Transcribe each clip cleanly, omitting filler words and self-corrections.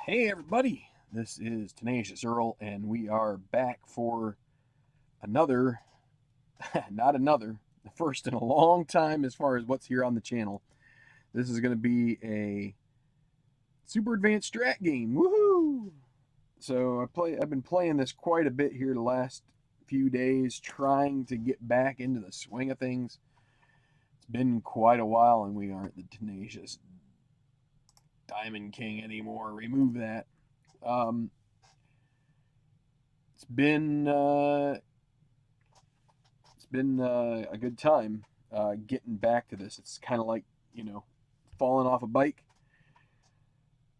Hey everybody, this is Tenacious Earl, and we are back for another, the first in a long time as far as what's here on the channel. This is going to be a super advanced strat game. Woohoo! So I've been playing this quite a bit here the last few days, trying to get back into the swing of things. It's been quite a while, and we aren't the Tenacious Diamond King anymore. Remove that. Um, it's been a good time getting back to this. It's kind of like, falling off a bike.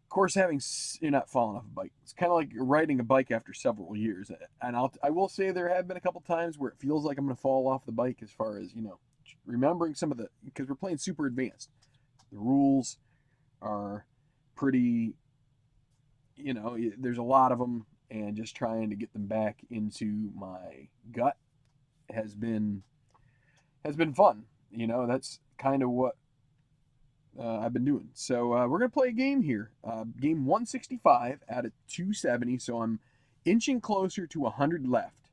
Of course, you're not falling off a bike. It's kind of like riding a bike after several years. And I will say there have been a couple times where it feels like I'm going to fall off the bike as far as, remembering some of because we're playing super advanced. The rules are pretty, there's a lot of them, and just trying to get them back into my gut has been fun. That's kind of what I've been doing. So we're gonna play a game here. Game 165 out of 270. So I'm inching closer to 100 left,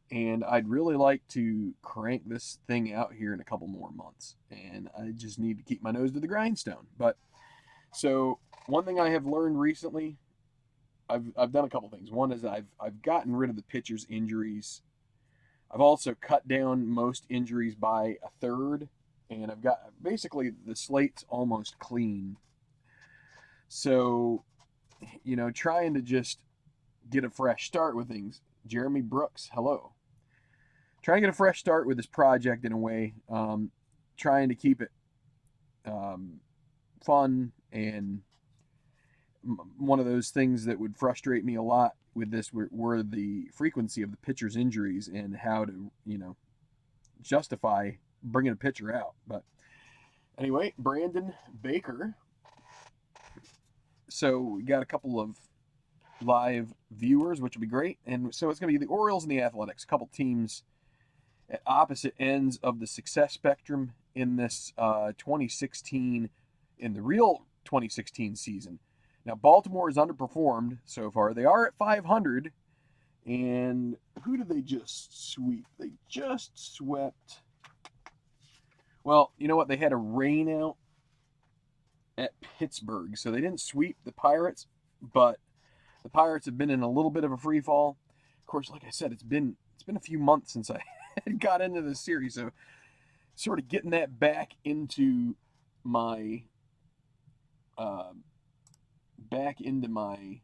and I'd really like to crank this thing out here in a couple more months. And I just need to keep my nose to the grindstone. But so one thing I have learned recently, I've done a couple things. One is I've gotten rid of the pitcher's injuries. I've also cut down most injuries by a third, and I've got basically the slate's almost clean. So, trying to just get a fresh start with things. Jeremy Brooks, hello. Trying to get a fresh start with this project in a way. Trying to keep it fun, and one of those things that would frustrate me a lot with this were the frequency of the pitcher's injuries and how to, justify bringing a pitcher out. But anyway, Brandon Baker. So we got a couple of live viewers, which will be great. And so it's going to be the Orioles and the Athletics, a couple teams at opposite ends of the success spectrum in this 2016, in the real 2016 season. Now, Baltimore has underperformed so far. They are at 500. And who did they just sweep? They just swept. Well, you know what? They had a rain out at Pittsburgh. So they didn't sweep the Pirates, but the Pirates have been in a little bit of a free fall. Of course, like I said, it's been a few months since I got into this series, so sort of getting that back into my uh, back into my,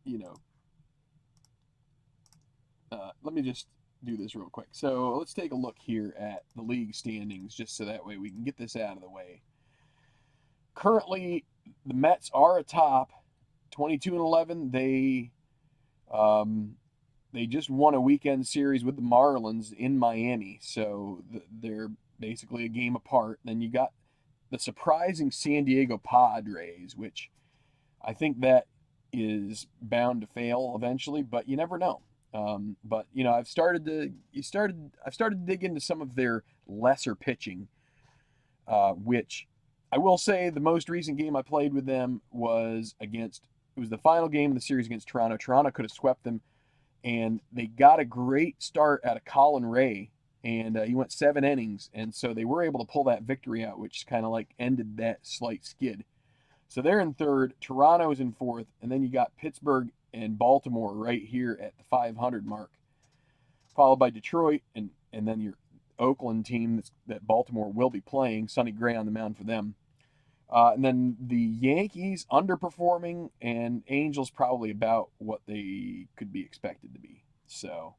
you know, let me just do this real quick. So let's take a look here at the league standings, just so that way we can get this out of the way. Currently, the Mets are atop, 22-11. They just won a weekend series with the Marlins in Miami, so they're basically a game apart. Then you got the surprising San Diego Padres, which I think that is bound to fail eventually, but you never know. But I've started to dig into some of their lesser pitching, which I will say the most recent game I played with them was it was the final game of the series against Toronto. Toronto could have swept them, and they got a great start out of Colin Ray, and he went 7 innings, and so they were able to pull that victory out, which kind of like ended that slight skid. So they're in third, Toronto's in fourth, and then you got Pittsburgh and Baltimore right here at the 500 mark, followed by Detroit, and then your Oakland team that Baltimore will be playing. Sonny Gray on the mound for them. And then the Yankees underperforming, and Angels probably about what they could be expected to be. So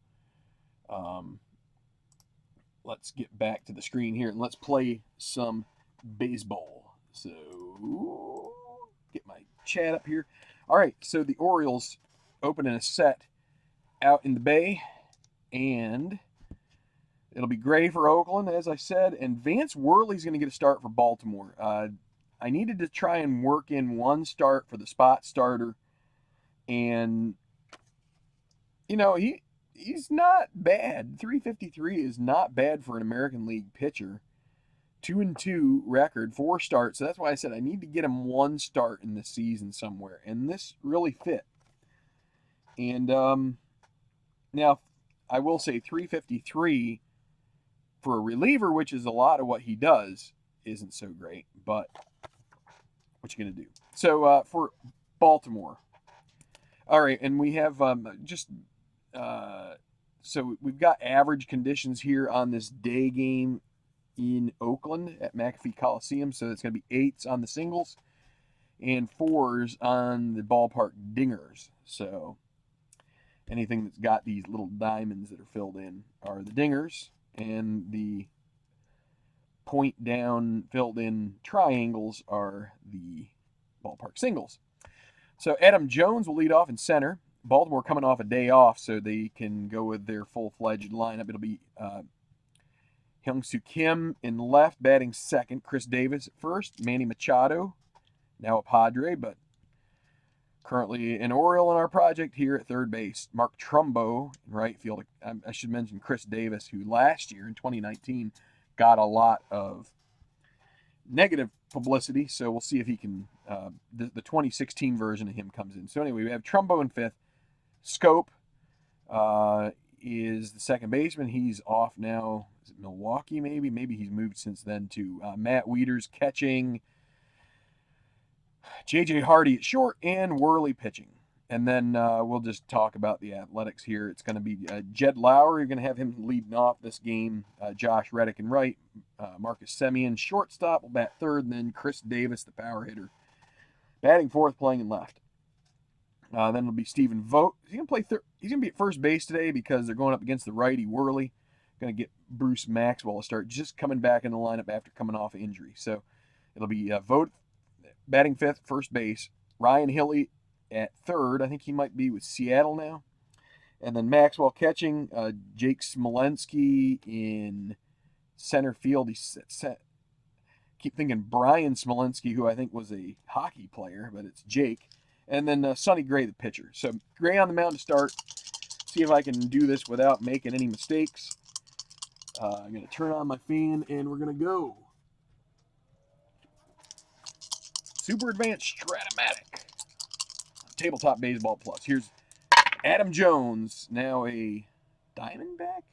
let's get back to the screen here and let's play some baseball. So get my chat up here. All right, so the Orioles opening a set out in the Bay, and it'll be Gray for Oakland, as I said, and Vance Worley's going to get a start for Baltimore. I needed to try and work in one start for the spot starter, and he's not bad. 353 is not bad for an American League pitcher. 2-2 record, 4 starts. So that's why I said I need to get him 1 start in the season somewhere. And this really fit. And now, I will say 353 for a reliever, which is a lot of what he does, isn't so great. But what you going to do? So for Baltimore. All right, and we have so we've got average conditions here on this day game in Oakland at McAfee Coliseum. So it's going to be 8s on the singles and 4s on the ballpark dingers. So anything that's got these little diamonds that are filled in are the dingers, and the point down filled in triangles are the ballpark singles. So Adam Jones will lead off in center. Baltimore coming off a day off, so they can go with their full-fledged lineup. It'll be Hyung-Soo Kim in left, batting second. Chris Davis at first. Manny Machado, now a Padre, but currently an Oriole in our project here at third base. Mark Trumbo in right field. I should mention Chris Davis, who last year in 2019 got a lot of negative publicity, so we'll see if he can, the 2016 version of him comes in. So anyway, we have Trumbo in fifth. Scope is the second baseman. He's off now. Is it Milwaukee maybe? Maybe he's moved since then to Matt Wieters catching, J.J. Hardy at short, and Worley pitching. And then we'll just talk about the athletics here. It's going to be Jed Lowry. You're going to have him leading off this game. Josh Reddick in right. Marcus Semien, shortstop, will bat third. And then Chris Davis, the power hitter, batting fourth, playing in left. Then it'll be Stephen Vogt. He's going to play third. He's going to be at first base today because they're going up against the righty Worley. Going to get Bruce Maxwell to start, just coming back in the lineup after coming off of injury. So it'll be Vogt batting fifth, first base. Ryan Hilley at third. I think he might be with Seattle now. And then Maxwell catching. Jake Smolensky in center field. He's set. Keep thinking Brian Smolensky, who I think was a hockey player, but it's Jake. And then Sonny Gray, the pitcher. So Gray on the mound to start. See if I can do this without making any mistakes. I'm going to turn on my fan, and we're going to go. Super Advanced Stratomatic. Tabletop Baseball Plus. Here's Adam Jones, now a Diamondback?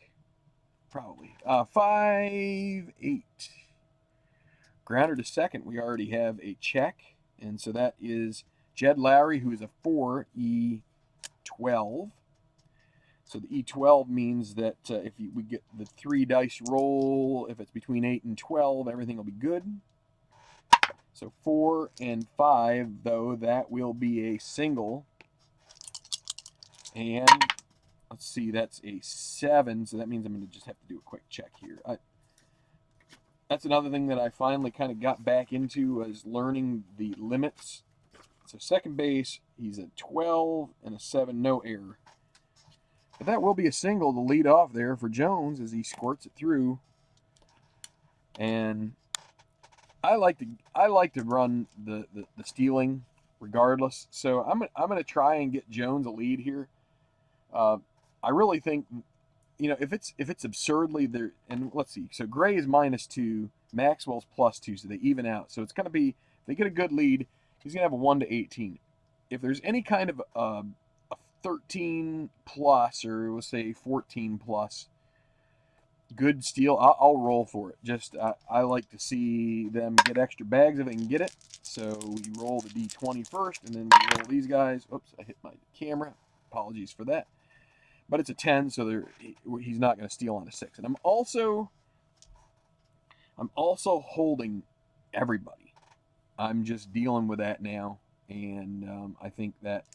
Probably. 5'8". Grounder to second, we already have a check. And so that is Jed Lowry, who is a 4 E12. So the E12 means that if we get the 3 dice roll, if it's between 8 and 12, everything will be good. So 4 and 5, though, that will be a single. And let's see, that's a 7, so that means I'm going to just have to do a quick check here. That's another thing that I finally kind of got back into, is learning the limits. So second base, he's a 12 and a 7, no error. But that will be a single to lead off there for Jones as he squirts it through. And I like to run the stealing regardless. So I'm gonna try and get Jones a lead here. I really think, if it's absurdly there, and let's see. So Gray is -2, Maxwell's +2, so they even out. So it's gonna be, if they get a good lead, he's gonna have a 1 to 18. If there's any kind of a 13 plus, or we'll say 14 plus good steal, I'll roll for it. Just I like to see them get extra bags if they can get it. So we roll the D20 first, and then we roll these guys. Oops, I hit my camera. Apologies for that. But it's a 10, so he's not going to steal on a 6. And I'm also holding everybody. I'm just dealing with that now, and I think that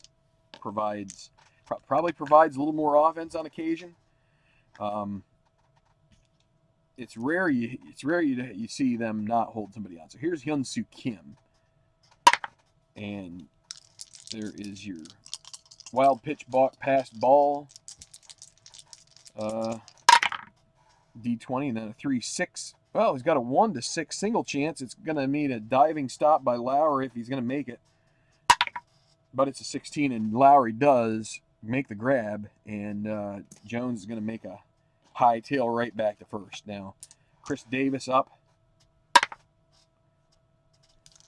probably provides a little more offense on occasion. It's rare you see them not hold somebody on. So here's Hyun-Soo Kim, and there is your wild pitch passed ball, D20, and then a 3-6. Well, he's got a 1 to 6 single chance. It's going to need a diving stop by Lowry if he's going to make it. But it's a 16, and Lowry does make the grab, and Jones is going to make a high tail right back to first. Now, Chris Davis up.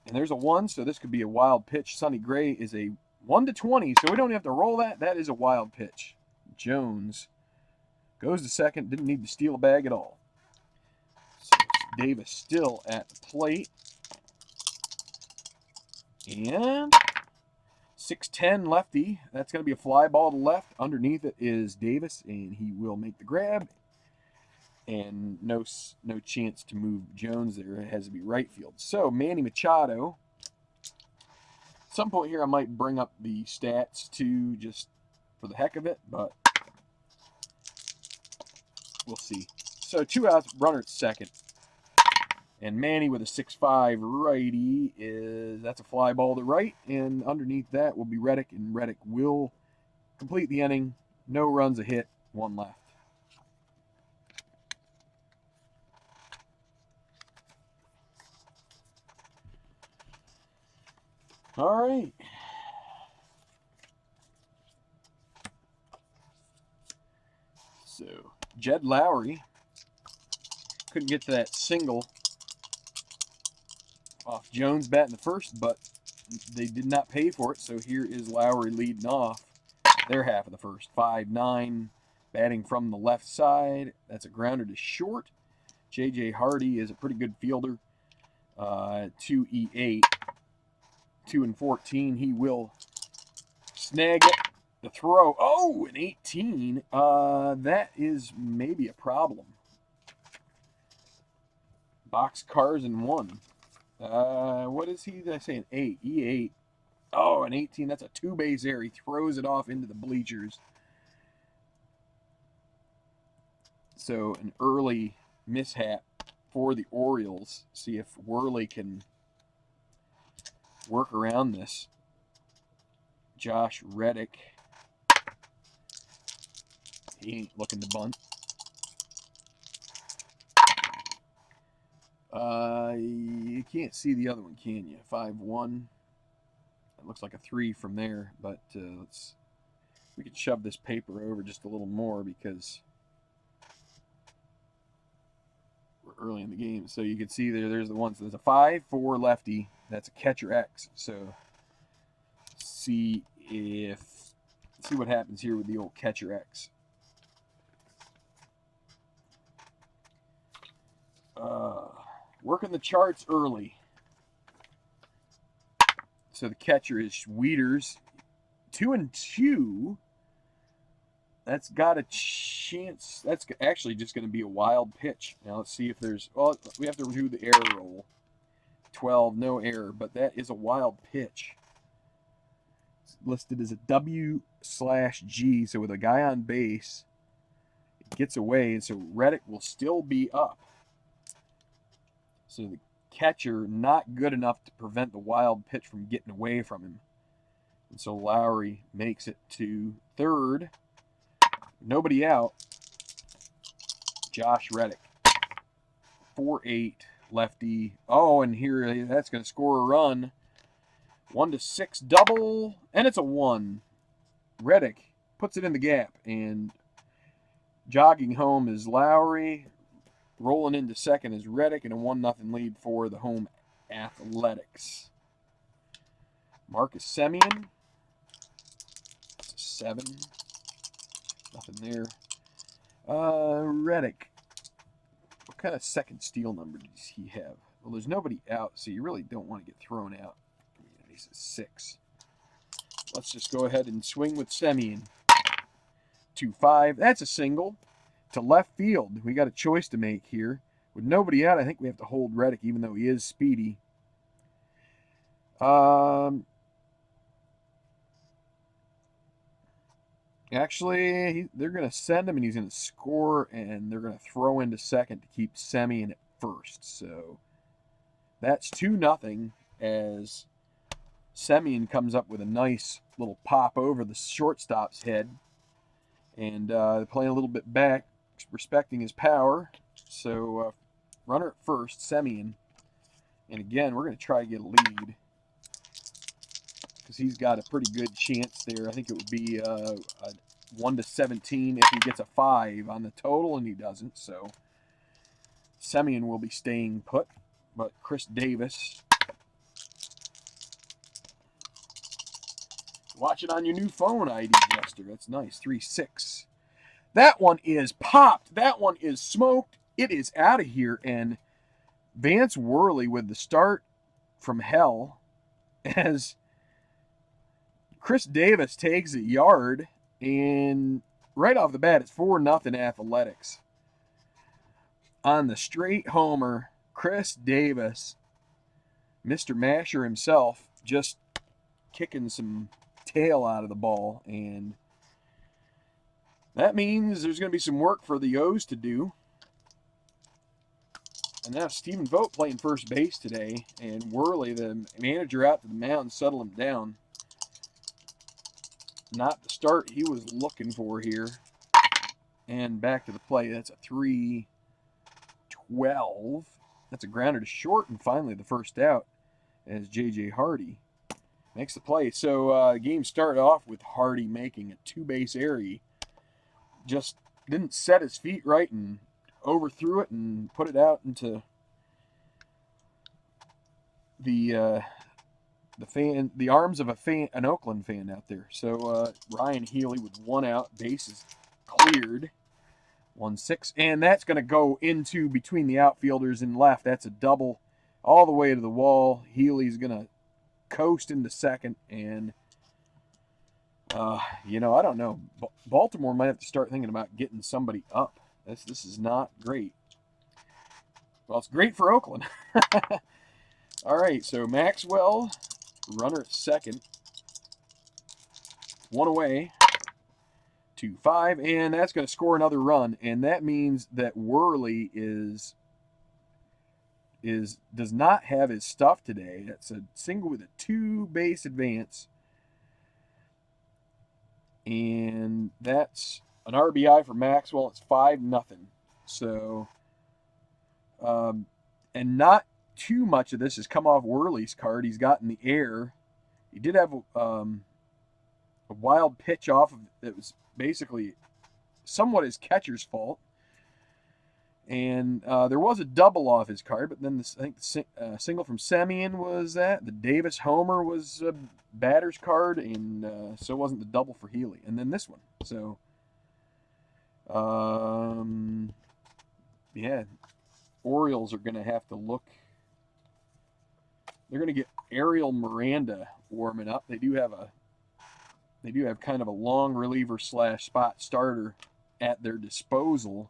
And there's a 1, so this could be a wild pitch. Sonny Gray is a 1-20, so we don't have to roll that. That is a wild pitch. Jones goes to second. Didn't need to steal a bag at all. So Davis still at the plate. And 6'10 lefty. That's going to be a fly ball to left. Underneath it is Davis, and he will make the grab. And no chance to move Jones there. It has to be right field. So Manny Machado. At some point here, I might bring up the stats too, just for the heck of it, but we'll see. So 2 outs, runner at second. And Manny with a 6'5 righty that's a fly ball to right. And underneath that will be Reddick, and Reddick will complete the inning. No runs, a hit, 1 left. All right. So Jed Lowry couldn't get to that single off Jones batting the first, but they did not pay for it. So here is Lowry leading off their half of the first. 5-9, batting from the left side. That's a grounder to short. J.J. Hardy is a pretty good fielder. 2-8, 2-14. He will snag it. The throw. Oh, an 18. That is maybe a problem. Box cars in 1. What is he? Did I say an 8? E8. Oh, an 18. That's a 2-base error. He throws it off into the bleachers. So an early mishap for the Orioles. See if Worley can work around this. Josh Reddick. He ain't looking to bunt. You can't see the other one, can you? 5-1. It looks like a 3 from there, but we could shove this paper over just a little more because we're early in the game. So you can see there's the one. So there's a 5-4 lefty. That's a catcher X. So see what happens here with the old catcher X. Working the charts early. So the catcher is Wieters. 2-2. That's got a chance. That's actually just going to be a wild pitch. Now let's see if there's. Well, we have to do the error roll. 12, no error, but that is a wild pitch. It's listed as a W/G. So with a guy on base, it gets away, and so Reddick will still be up. So the catcher not good enough to prevent the wild pitch from getting away from him. And so Lowry makes it to third. Nobody out. Josh Reddick. 4-8 lefty. Oh, and here that's going to score a run. 1-6 double. And it's a 1. Reddick puts it in the gap. And jogging home is Lowry. Rolling into second is Reddick, and a 1-0 lead for the home Athletics. Marcus Semien. That's a 7. Nothing there. Reddick. What kind of second steal number does he have? Well, there's nobody out, so you really don't want to get thrown out. He's a 6. Let's just go ahead and swing with Semien. 2-5. That's a single. To left field. We got a choice to make here. With nobody out, I think we have to hold Reddick, even though he is speedy. Actually, they're going to send him, and he's going to score, and they're going to throw into second to keep Semien at first. So that's 2-0 as Semien comes up with a nice little pop over the shortstop's head. And playing a little bit back, respecting his power. So runner at first, Semien. And again, we're going to try to get a lead because he's got a pretty good chance there. I think it would be a 1-17 if he gets a 5 on the total, and he doesn't. So Semien will be staying put. But Chris Davis Watch it on your new phone, ID Jester. That's nice. 3-6. That one is popped. That one is smoked. It is out of here. And Vance Worley with the start from hell as Chris Davis takes a yard. And right off the bat, it's 4-0 Athletics. On the straight homer, Chris Davis, Mr. Masher himself, just kicking some tail out of the ball. And that means there's going to be some work for the O's to do. And now Stephen Vogt playing first base today. And Worley, the manager, out to the mound, settle him down. Not the start he was looking for here. And back to the plate. That's a 3-12. That's a grounder to short. And finally the first out as J.J. Hardy makes the play. So the game started off with Hardy making a two-base error. He just didn't set his feet right and overthrew it and put it out into the arms of an Oakland fan out there. So Ryan Healy with one out, bases cleared, 1-6, and that's going to go into between the outfielders and left. That's a double all the way to the wall. Healy's going to coast into second, and I don't know. Baltimore might have to start thinking about getting somebody up. This is not great. Well, it's great for Oakland. All right, so Maxwell, runner at second. One away. 2-5, and that's going to score another run, and that means that Worley does not have his stuff today. That's a single with a two-base advance, and that's an RBI for Maxwell. It's 5-0. So, and not too much of this has come off Worley's card. He's got in the air. He did have a wild pitch off of that was basically somewhat his catcher's fault. And there was a double off his card, but then I think the single from Semien was that. The Davis homer was a batter's card, and so wasn't the double for Healy. And then this one. So, yeah, Orioles are going to have to look. They're going to get Ariel Miranda warming up. They do have kind of a long reliever / spot starter at their disposal.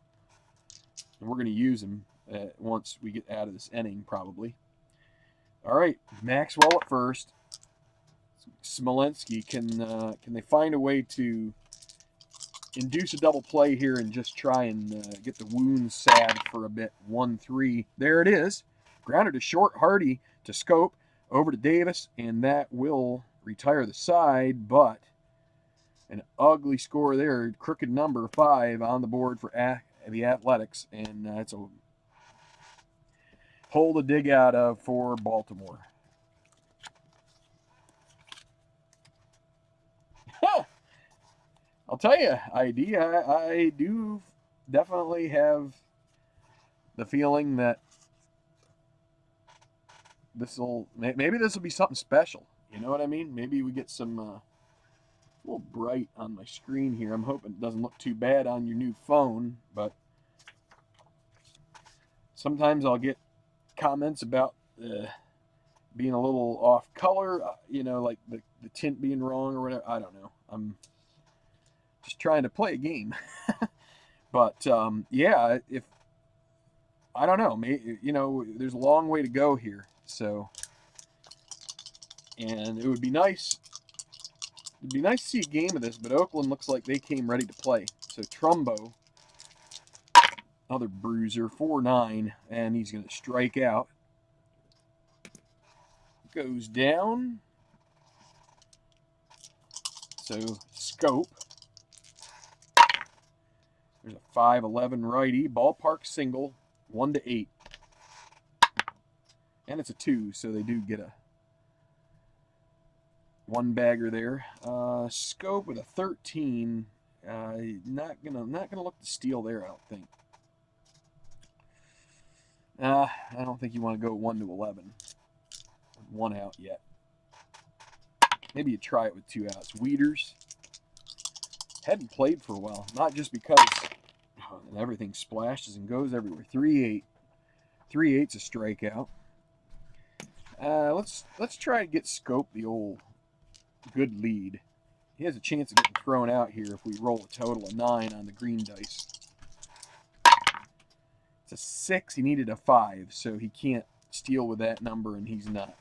And we're going to use him once we get out of this inning, probably. All right, Maxwell at first. Smolinski, can they find a way to induce a double play here and just try and get the wounds salved for a bit? 1-3. There it is. Grounder to short, Hardy to Scope, over to Davis, and that will retire the side, but an ugly score there. Crooked number 5 on the board for the Athletics, and it's a hole to dig out of for Baltimore. I'll tell you, ID, I do definitely have the feeling that maybe this will be something special. You know what I mean? Maybe we get some a little bright on my screen here. I'm hoping it doesn't look too bad on your new phone, but sometimes I'll get comments about being a little off color, like the tint being wrong or whatever. I don't know. I'm just trying to play a game. But yeah, if I don't know, maybe, there's a long way to go here. So, and it would be nice. It'd be nice to see a game of this, but Oakland looks like they came ready to play. So Trumbo, other bruiser, 4-9, and he's going to strike out. Goes down. So Scope. There's a 5-11 righty. Ballpark single, 1-8. And it's a 2, so they do get a one bagger there. Scope with a 13. Not gonna look to steal there, I don't think. I don't think you want to go 1-11. One out yet. Maybe you try it with 2 outs. Weeders. Hadn't played for a while. Not just because everything splashes and goes everywhere. 3-8. 3-8's a strikeout. Let's try to get Scope the old good lead. He has a chance of getting thrown out here if we roll a total of 9 on the green dice. It's a 6. He needed a 5, so he can't steal with that number, and he's not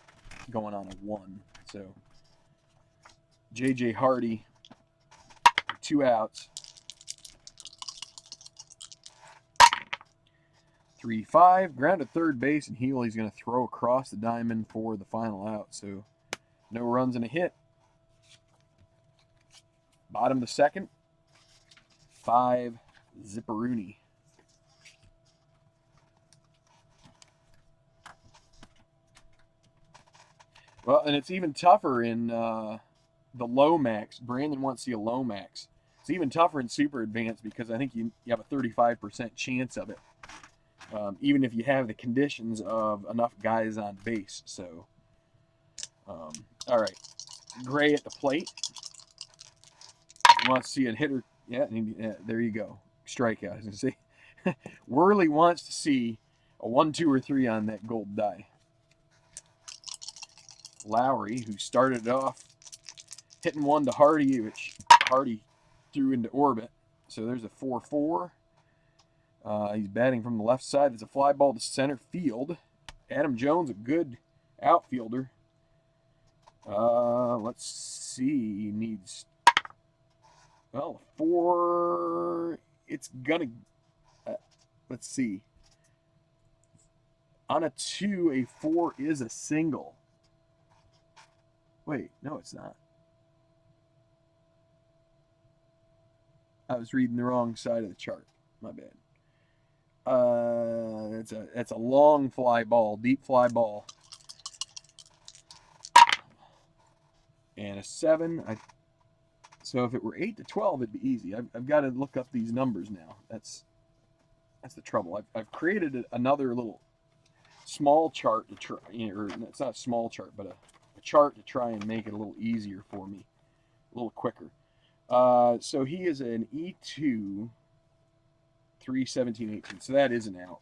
going on a 1. So J.J. Hardy, 2 outs. 3-5, ground to third base, and Healy's going to throw across the diamond for the final out. So no runs and a hit. Bottom of the second, 5 Zipperoonie. Well, and it's even tougher in the low max. Brandon wants to see a low max. It's even tougher in super advanced because I think you have a 35% chance of it, even if you have the conditions of enough guys on base. So, all right, Gray at the plate. You want to see a hitter? Yeah, there you go. Strikeout. I was going to say, Worley wants to see a 1, 2, or 3 on that gold die. Lowry, who started off hitting one to Hardy, which Hardy threw into orbit. So there's a 4-4. He's batting from the left side. There's a fly ball to center field. Adam Jones, a good outfielder. Let's see. He needs, well, 4. It's gonna. Let's see. On a 2, a 4 is a single. Wait, no, it's not. I was reading the wrong side of the chart. My bad. That's a long fly ball, deep fly ball, and a 7. So if it were 8 to 12, it'd be easy. I've got to look up these numbers now. That's the trouble. I've created another little small chart to try, or it's not a small chart, but a chart to try and make it a little easier for me, a little quicker. So he is an E2, 3-17-18. So that is an out.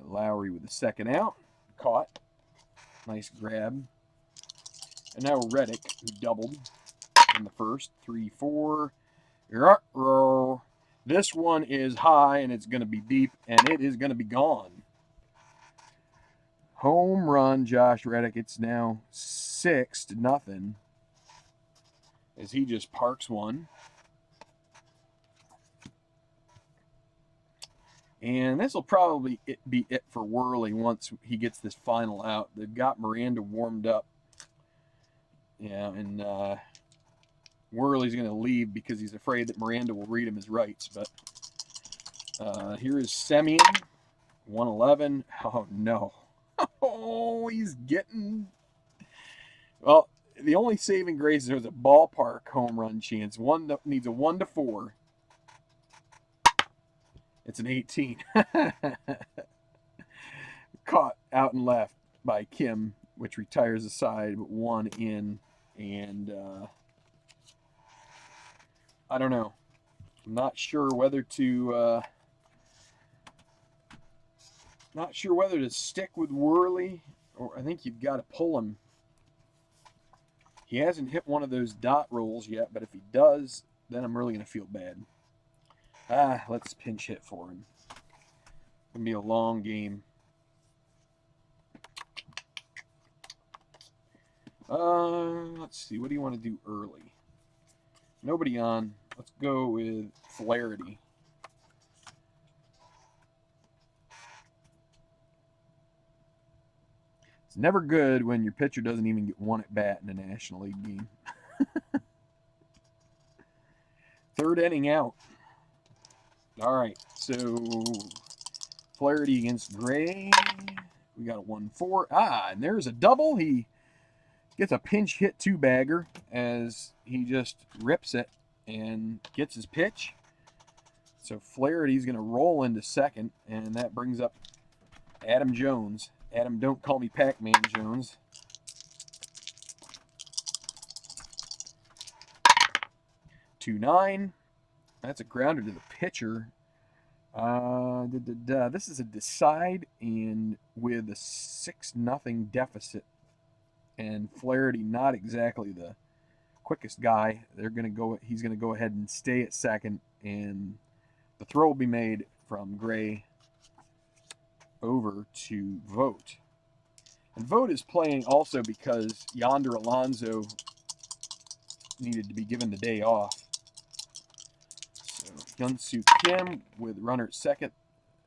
Lowry with the second out, caught, nice grab. And now Reddick, who doubled in the first, 3-4. This one is high, and it's going to be deep, and it is going to be gone. Home run, Josh Reddick. It's now 6-0 as he just parks one. And this will probably be it for Worley once he gets this final out. They've got Miranda warmed up. Yeah, and Worley's going to leave because he's afraid that Miranda will read him his rights. But here is Semien, 111. Oh, no. Oh, he's getting... Well, the only saving grace is there's a ballpark home run chance. Needs a 1 to 4. It's an 18. Caught out and left by Kim, which retires the side, but 1 in. And I don't know. I'm not sure whether to stick with Worley, or I think you've got to pull him. He hasn't hit one of those dot rolls yet, but if he does, then I'm really going to feel bad. Let's pinch hit for him. It's going to be a long game. Let's see. What do you want to do early? Nobody on. Let's go with Flaherty. It's never good when your pitcher doesn't even get 1 at bat in a National League game. 3rd inning out. All right, so Flaherty against Gray. We got a 1-4. And there's a double. He gets a pinch hit 2-bagger as he just rips it and gets his pitch. So Flaherty's going to roll into second, and that brings up Adam Jones. Adam, don't call me Pac-Man Jones. 2-9. That's a grounder to the pitcher. This is a decide, and with a 6-0 deficit, and Flaherty not exactly the quickest guy. He's gonna go ahead and stay at second, and the throw will be made from Gray over to Vogt. And Vogt is playing also because Yonder Alonso needed to be given the day off. So Hyun-Soo Kim with runner at second,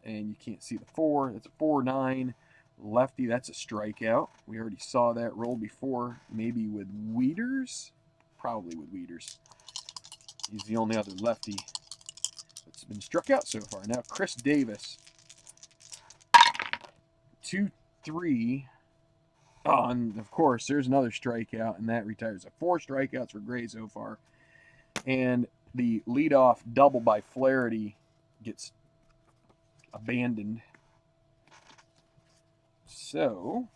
and you can't see the 4. That's a 4-9 lefty. That's a strikeout. We already saw that roll before, maybe with Wieters. Probably with Wieters. He's the only other lefty that's been struck out so far. Now Chris Davis. 2-3. Oh, and of course, there's another strikeout, and that retires. 4 strikeouts for Gray so far. And the leadoff double by Flaherty gets abandoned. So,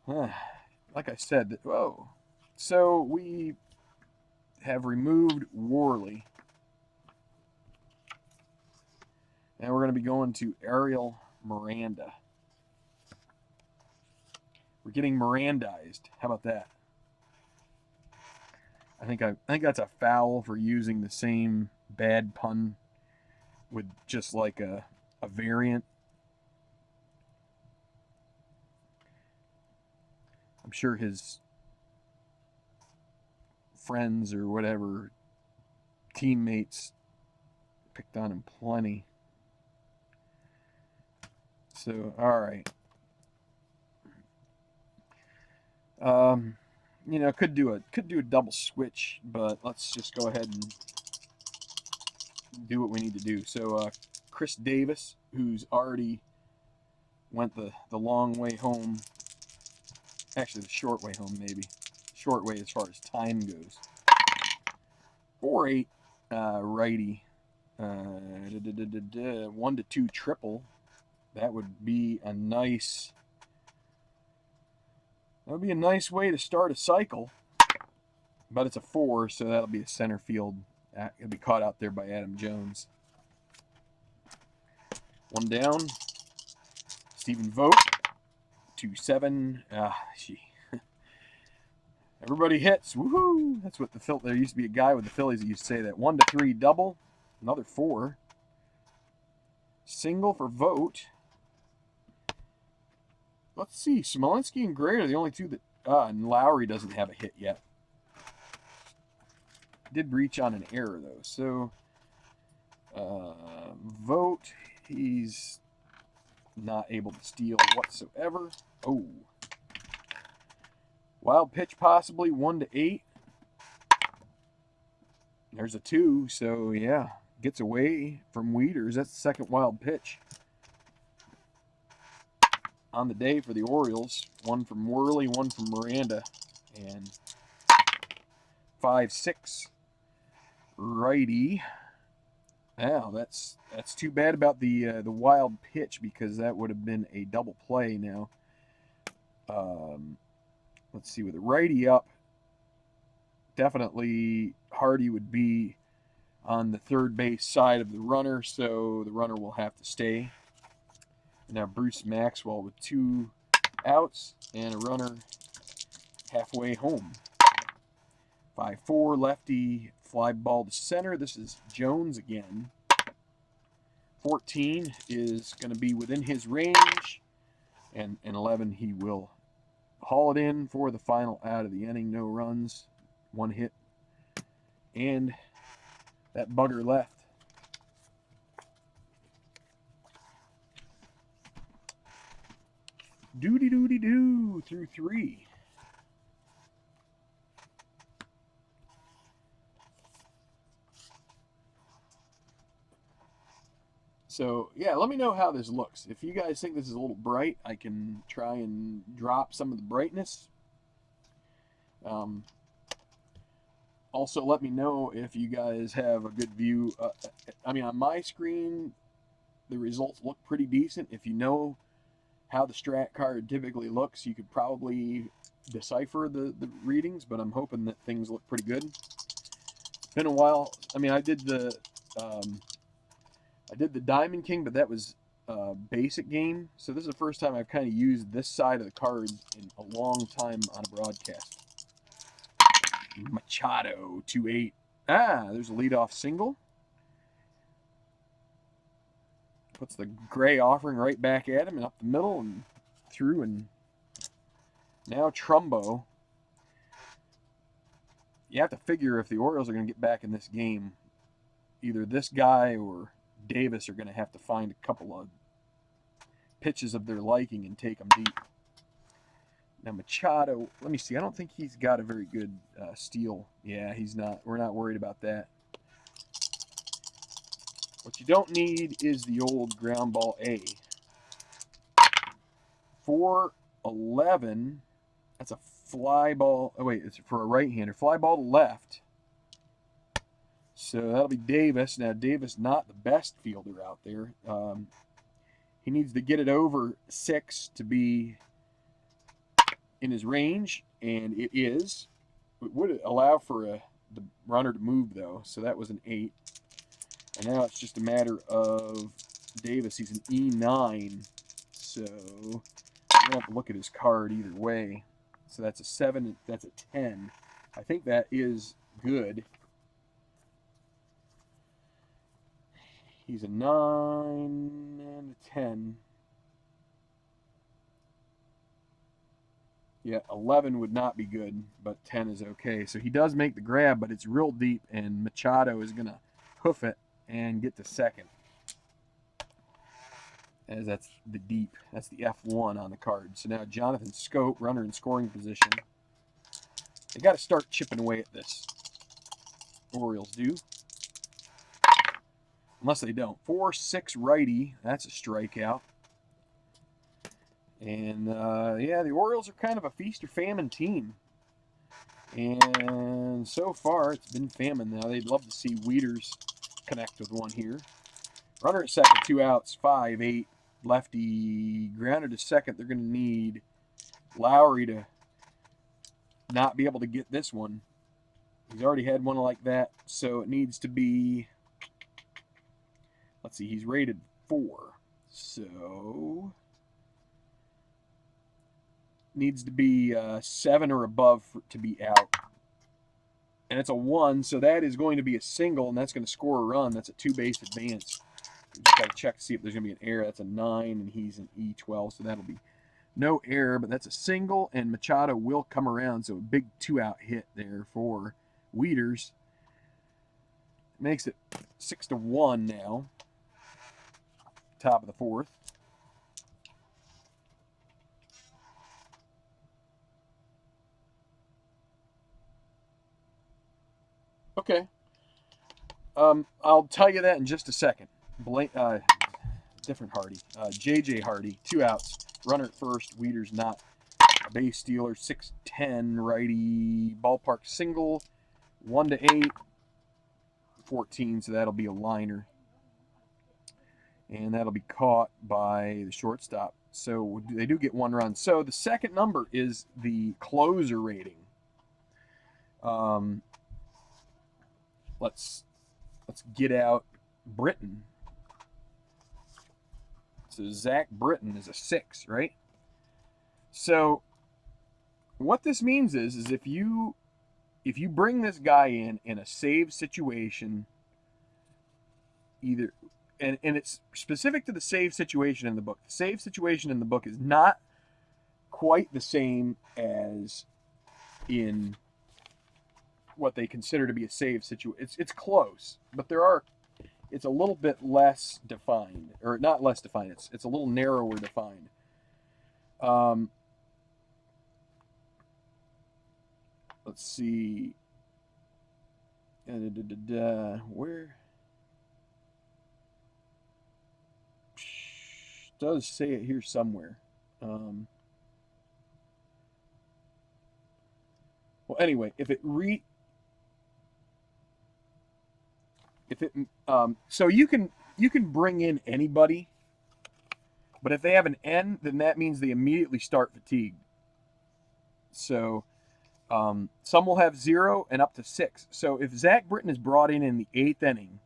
like I said, whoa. So we have removed Worley. And we're going to be going to Ariel Miranda. We're getting Mirandized. How about that? I think that's a foul for using the same bad pun with just like a variant. I'm sure his friends or whatever teammates picked on him plenty. So, all right. You know, could do a double switch, but let's just go ahead and do what we need to do. So, Chris Davis, who's already went the long way home. Actually, the short way home, maybe. Short way as far as time goes. 4-8 righty. 1-2 triple. That would be a nice. That would be a nice way to start a cycle. But it's a 4, so that'll be a center field. It'll be caught out there by Adam Jones. 1 down. Stephen Vogt. 2-7. Everybody hits. Woohoo! That's what there used to be a guy with the Phillies that used to say that. 1-3 double. Another 4. Single for Vogt. Let's see. Smolinski and Gray are the only two that... and Lowry doesn't have a hit yet. Did reach on an error, though. So, Vogt, he's not able to steal whatsoever. Oh. Wild pitch possibly, 1-8. There's a 2, so yeah. Gets away from Wieters. That's the second wild pitch on the day for the Orioles. 1 from Worley, 1 from Miranda. And 5-6 righty. Now that's too bad about the wild pitch, because that would have been a double play now. Let's see, with the righty up, definitely Hardy would be on the third base side of the runner, so the runner will have to stay. Now Bruce Maxwell with 2 outs and a runner halfway home. 5-4 lefty, fly ball to center. This is Jones again. 14 is going to be within his range, and 11 he will haul it in for the final out of the inning. No runs, 1 hit, and that bugger left. Doody-doody-doo through 3. So, yeah, let me know how this looks. If you guys think this is a little bright, I can try and drop some of the brightness. Also, let me know if you guys have a good view. I mean, on my screen, the results look pretty decent. If you know how the Strat card typically looks, you could probably decipher the readings, but I'm hoping that things look pretty good. Been a while. I mean, I did the Diamond King, but that was basic game. So this is the first time I've kind of used this side of the card in a long time on a broadcast. Machado 2-8. Ah, there's a leadoff single. Puts the gray offering right back at him and up the middle and through, and now Trumbo. You have to figure if the Orioles are going to get back in this game, either this guy or Davis are going to have to find a couple of pitches of their liking and take them deep. Now Machado, let me see. I don't think he's got a very good steal. Yeah, he's not. We're not worried about that. What you don't need is the old ground ball A. 4-11. That's a fly ball. Oh, wait, it's for a right-hander. Fly ball to left. So that'll be Davis. Now, Davis not the best fielder out there. He needs to get it over 6 to be in his range, and it is. It would allow for the runner to move, though, so that was an 8. And now it's just a matter of Davis. He's an E9, so we're going to have to look at his card either way. So that's a 7, that's a 10. I think that is good. He's a 9 and a 10. Yeah, 11 would not be good, but 10 is okay. So he does make the grab, but it's real deep, and Machado is going to hoof it and get to second. As that's the deep. That's the F1 on the card. So now Jonathan Scope, runner in scoring position. They got to start chipping away at this. Orioles do. Unless they don't. 4-6 righty. That's a strikeout. And, yeah, the Orioles are kind of a feast or famine team. And so far, it's been famine. Now, they'd love to see Wieters connect with one here. Runner at second, 2 outs, 5-8. Lefty grounded to second. They're going to need Lowry to not be able to get this one. He's already had one like that, so it needs to be, let's see, he's rated 4. So needs to be 7 or above to be out. And it's a 1, so that is going to be a single, and that's going to score a run. That's a 2-base advance. We just got to check to see if there's going to be an error. That's a 9, and he's an E12, so that'll be no error, but that's a single, and Machado will come around, so a big 2-out hit there for Wieters. Makes it 6-1 now. Top of the 4th. Okay. I'll tell you that in just a second. Different Hardy. J.J. Hardy, 2 outs. Runner at first. Wieters not a base stealer. 6-10 righty ballpark single. 1-8. 14, so that'll be a liner. And that'll be caught by the shortstop. So they do get 1 run. So the second number is the closer rating. Let's get out Britton. So Zach Britton is a 6, right? So what this means is if you bring this guy in a save situation, either and it's specific to the save situation in the book. The save situation in the book is not quite the same as in what they consider to be a save situation. It's close, but it's a little bit less defined, or not less defined. It's a little narrower defined. Let's see. Where does say it here somewhere? Well, anyway, so you can bring in anybody, But if they have an N, then that means they immediately start fatigued. So some will have 0 and up to 6. So if Zach Britton is brought in the 8th inning,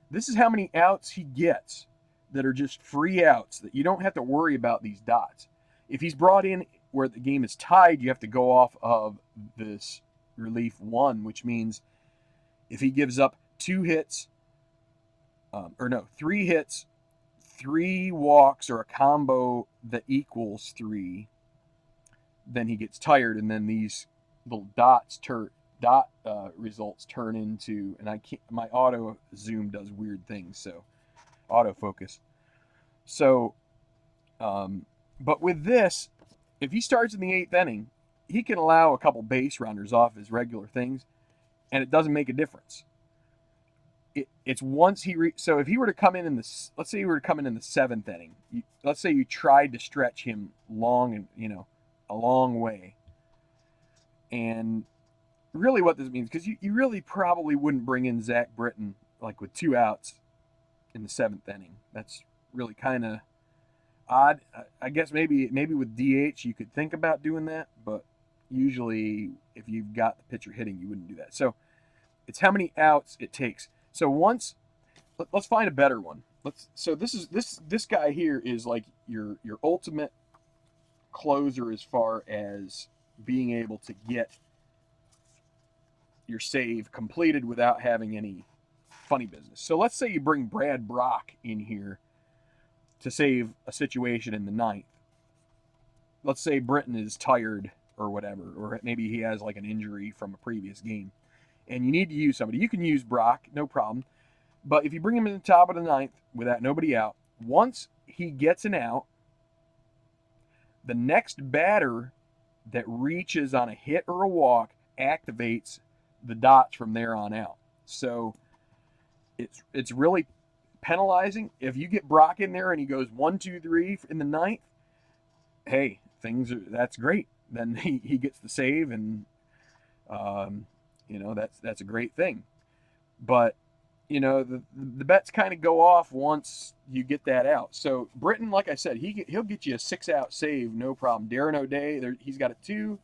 this is how many outs he gets that are just free outs, that you don't have to worry about these dots. If he's brought in where the game is tied, you have to go off of this relief 1, which means if he gives up 2 hits, 3 hits, 3 walks, or a combo that equals 3, then he gets tired, and then these little results turn into, and I can't, my auto zoom does weird things, so autofocus. So, but with this, if he starts in the 8th inning, he can allow a couple base runners off his regular things, and it doesn't make a difference. It's once so if he were to come in the, let's say he were to come in the 7th inning, let's say you tried to stretch him long and a long way, and really what this means, because you really probably wouldn't bring in Zach Britton like with 2 outs in the 7th inning. That's really kind of odd. I guess maybe with DH you could think about doing that, but usually if you've got the pitcher hitting, you wouldn't do that. So it's how many outs it takes. So let's find a better one. So this guy here is like your ultimate closer as far as being able to get your save completed without having any funny business. So let's say you bring Brad Brock in here to save a situation in the 9th. Let's say Britton is tired or whatever, or maybe he has like an injury from a previous game, and you need to use somebody. You can use Brock, no problem. But if you bring him in the top of the 9th without nobody out, once he gets an out, the next batter that reaches on a hit or a walk activates the dots from there on out. So it's really penalizing. If you get Brock in there and he goes 1, 2, 3 in the 9th, hey, that's great. Then he gets the save, and that's a great thing. But the bets kind of go off once you get that out. So Britton, like I said, he'll get you a 6-out save, no problem. Darren O'Day, he's got a 2.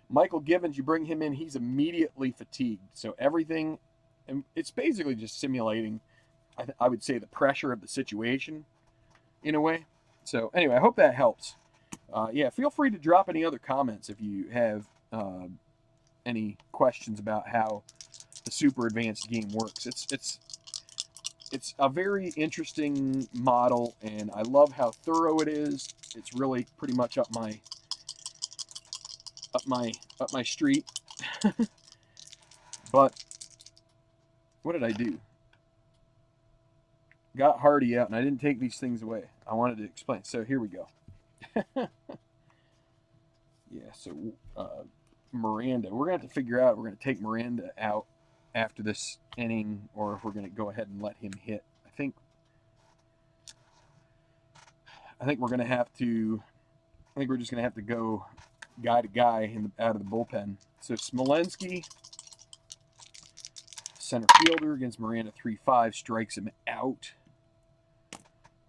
Michael Givens, you bring him in, he's immediately fatigued. So everything, and it's basically just simulating, I would say, the pressure of the situation in a way. So anyway, I hope that helps. Feel free to drop any other comments if you have any questions about how the super advanced game works. It's a very interesting model, and I love how thorough it is. It's really pretty much up my street. But what did I do? Got Hardy out, and I didn't take these things away. I wanted to explain. So here we go. So Miranda. We're going to have to figure out if we're going to take Miranda out after this inning, or if we're going to go ahead and let him hit. I think we're going to have to. I think we're just going to have to go guy to guy out of the bullpen. So Smolensky, center fielder, against Miranda, 3-5, strikes him out.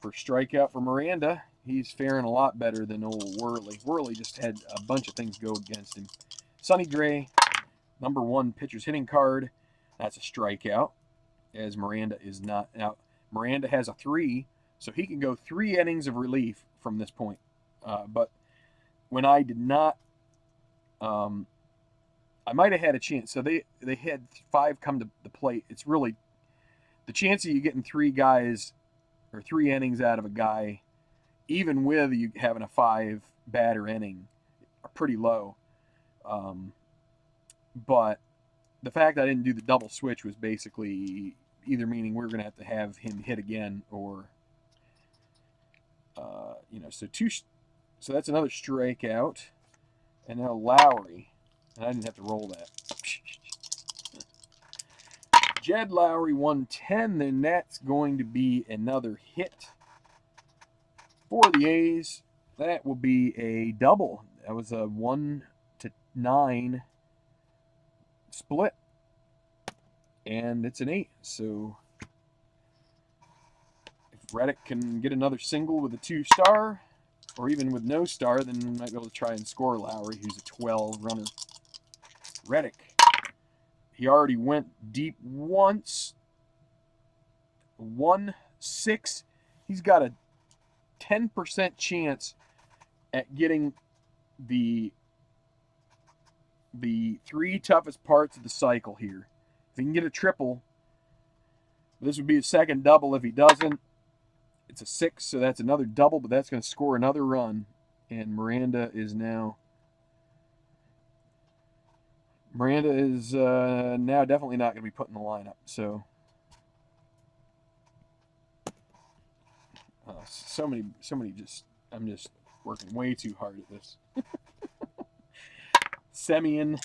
First strikeout for Miranda. He's faring a lot better than old Worley. Worley just had a bunch of things go against him. Sonny Gray, number 1 pitcher's hitting card. That's a strikeout, as Miranda is not. Now, Miranda has a 3, so he can go 3 innings of relief from this point. But when I did not, I might have had a chance. So they had 5 come to the plate. It's really, the chance of you getting 3 guys or 3 innings out of a guy, even with you having a 5 batter inning, are pretty low. But the fact I didn't do the double switch was basically either meaning we're going to have him hit again, or so that's another strikeout. And now Lowry, and I didn't have to roll that. Jed Lowry, 110, then that's going to be another hit for the A's. That will be a double. That was a 1-9 split, and it's an 8. So if Reddick can get another single with a 2-star, or even with no star, then we might be able to try and score Lowry, who's a 12 runner. Reddick, he already went deep once. 1-6. He's got a 10% chance at getting the 3 toughest parts of the cycle here. If he can get a triple, this would be a second double. If he doesn't, it's a 6, so that's another double, but that's going to score another run. And Miranda is now now definitely not going to be put in the lineup. So so many just, I'm just working way too hard at this. Semyon,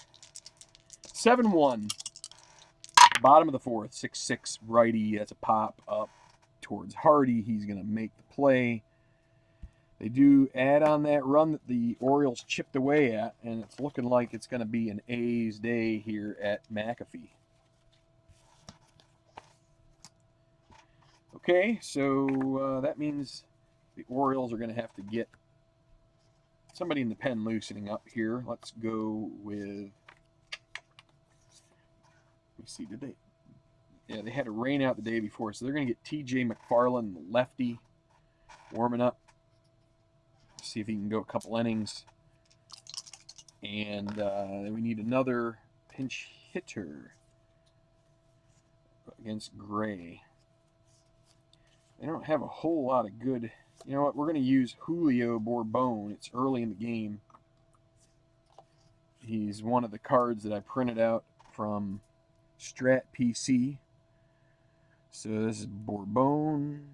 7-1. Bottom of the 4th, 6-6 righty. That's a pop up towards Hardy. He's going to make the play. They do add on that run that the Orioles chipped away at, and it's looking like it's going to be an A's day here at McAfee. Okay, so that means the Orioles are going to have to get somebody in the pen loosening up here. Let's go with, let's see, did they? Yeah, they had a rain out the day before, so they're going to get T.J. McFarland, the lefty, warming up. See if he can go a couple innings. And then we need another pinch hitter against Gray. They don't have a whole lot of good. You know what? We're going to use Julio Bourbon. It's early in the game. He's one of the cards that I printed out from Strat PC. So this is Bourbon.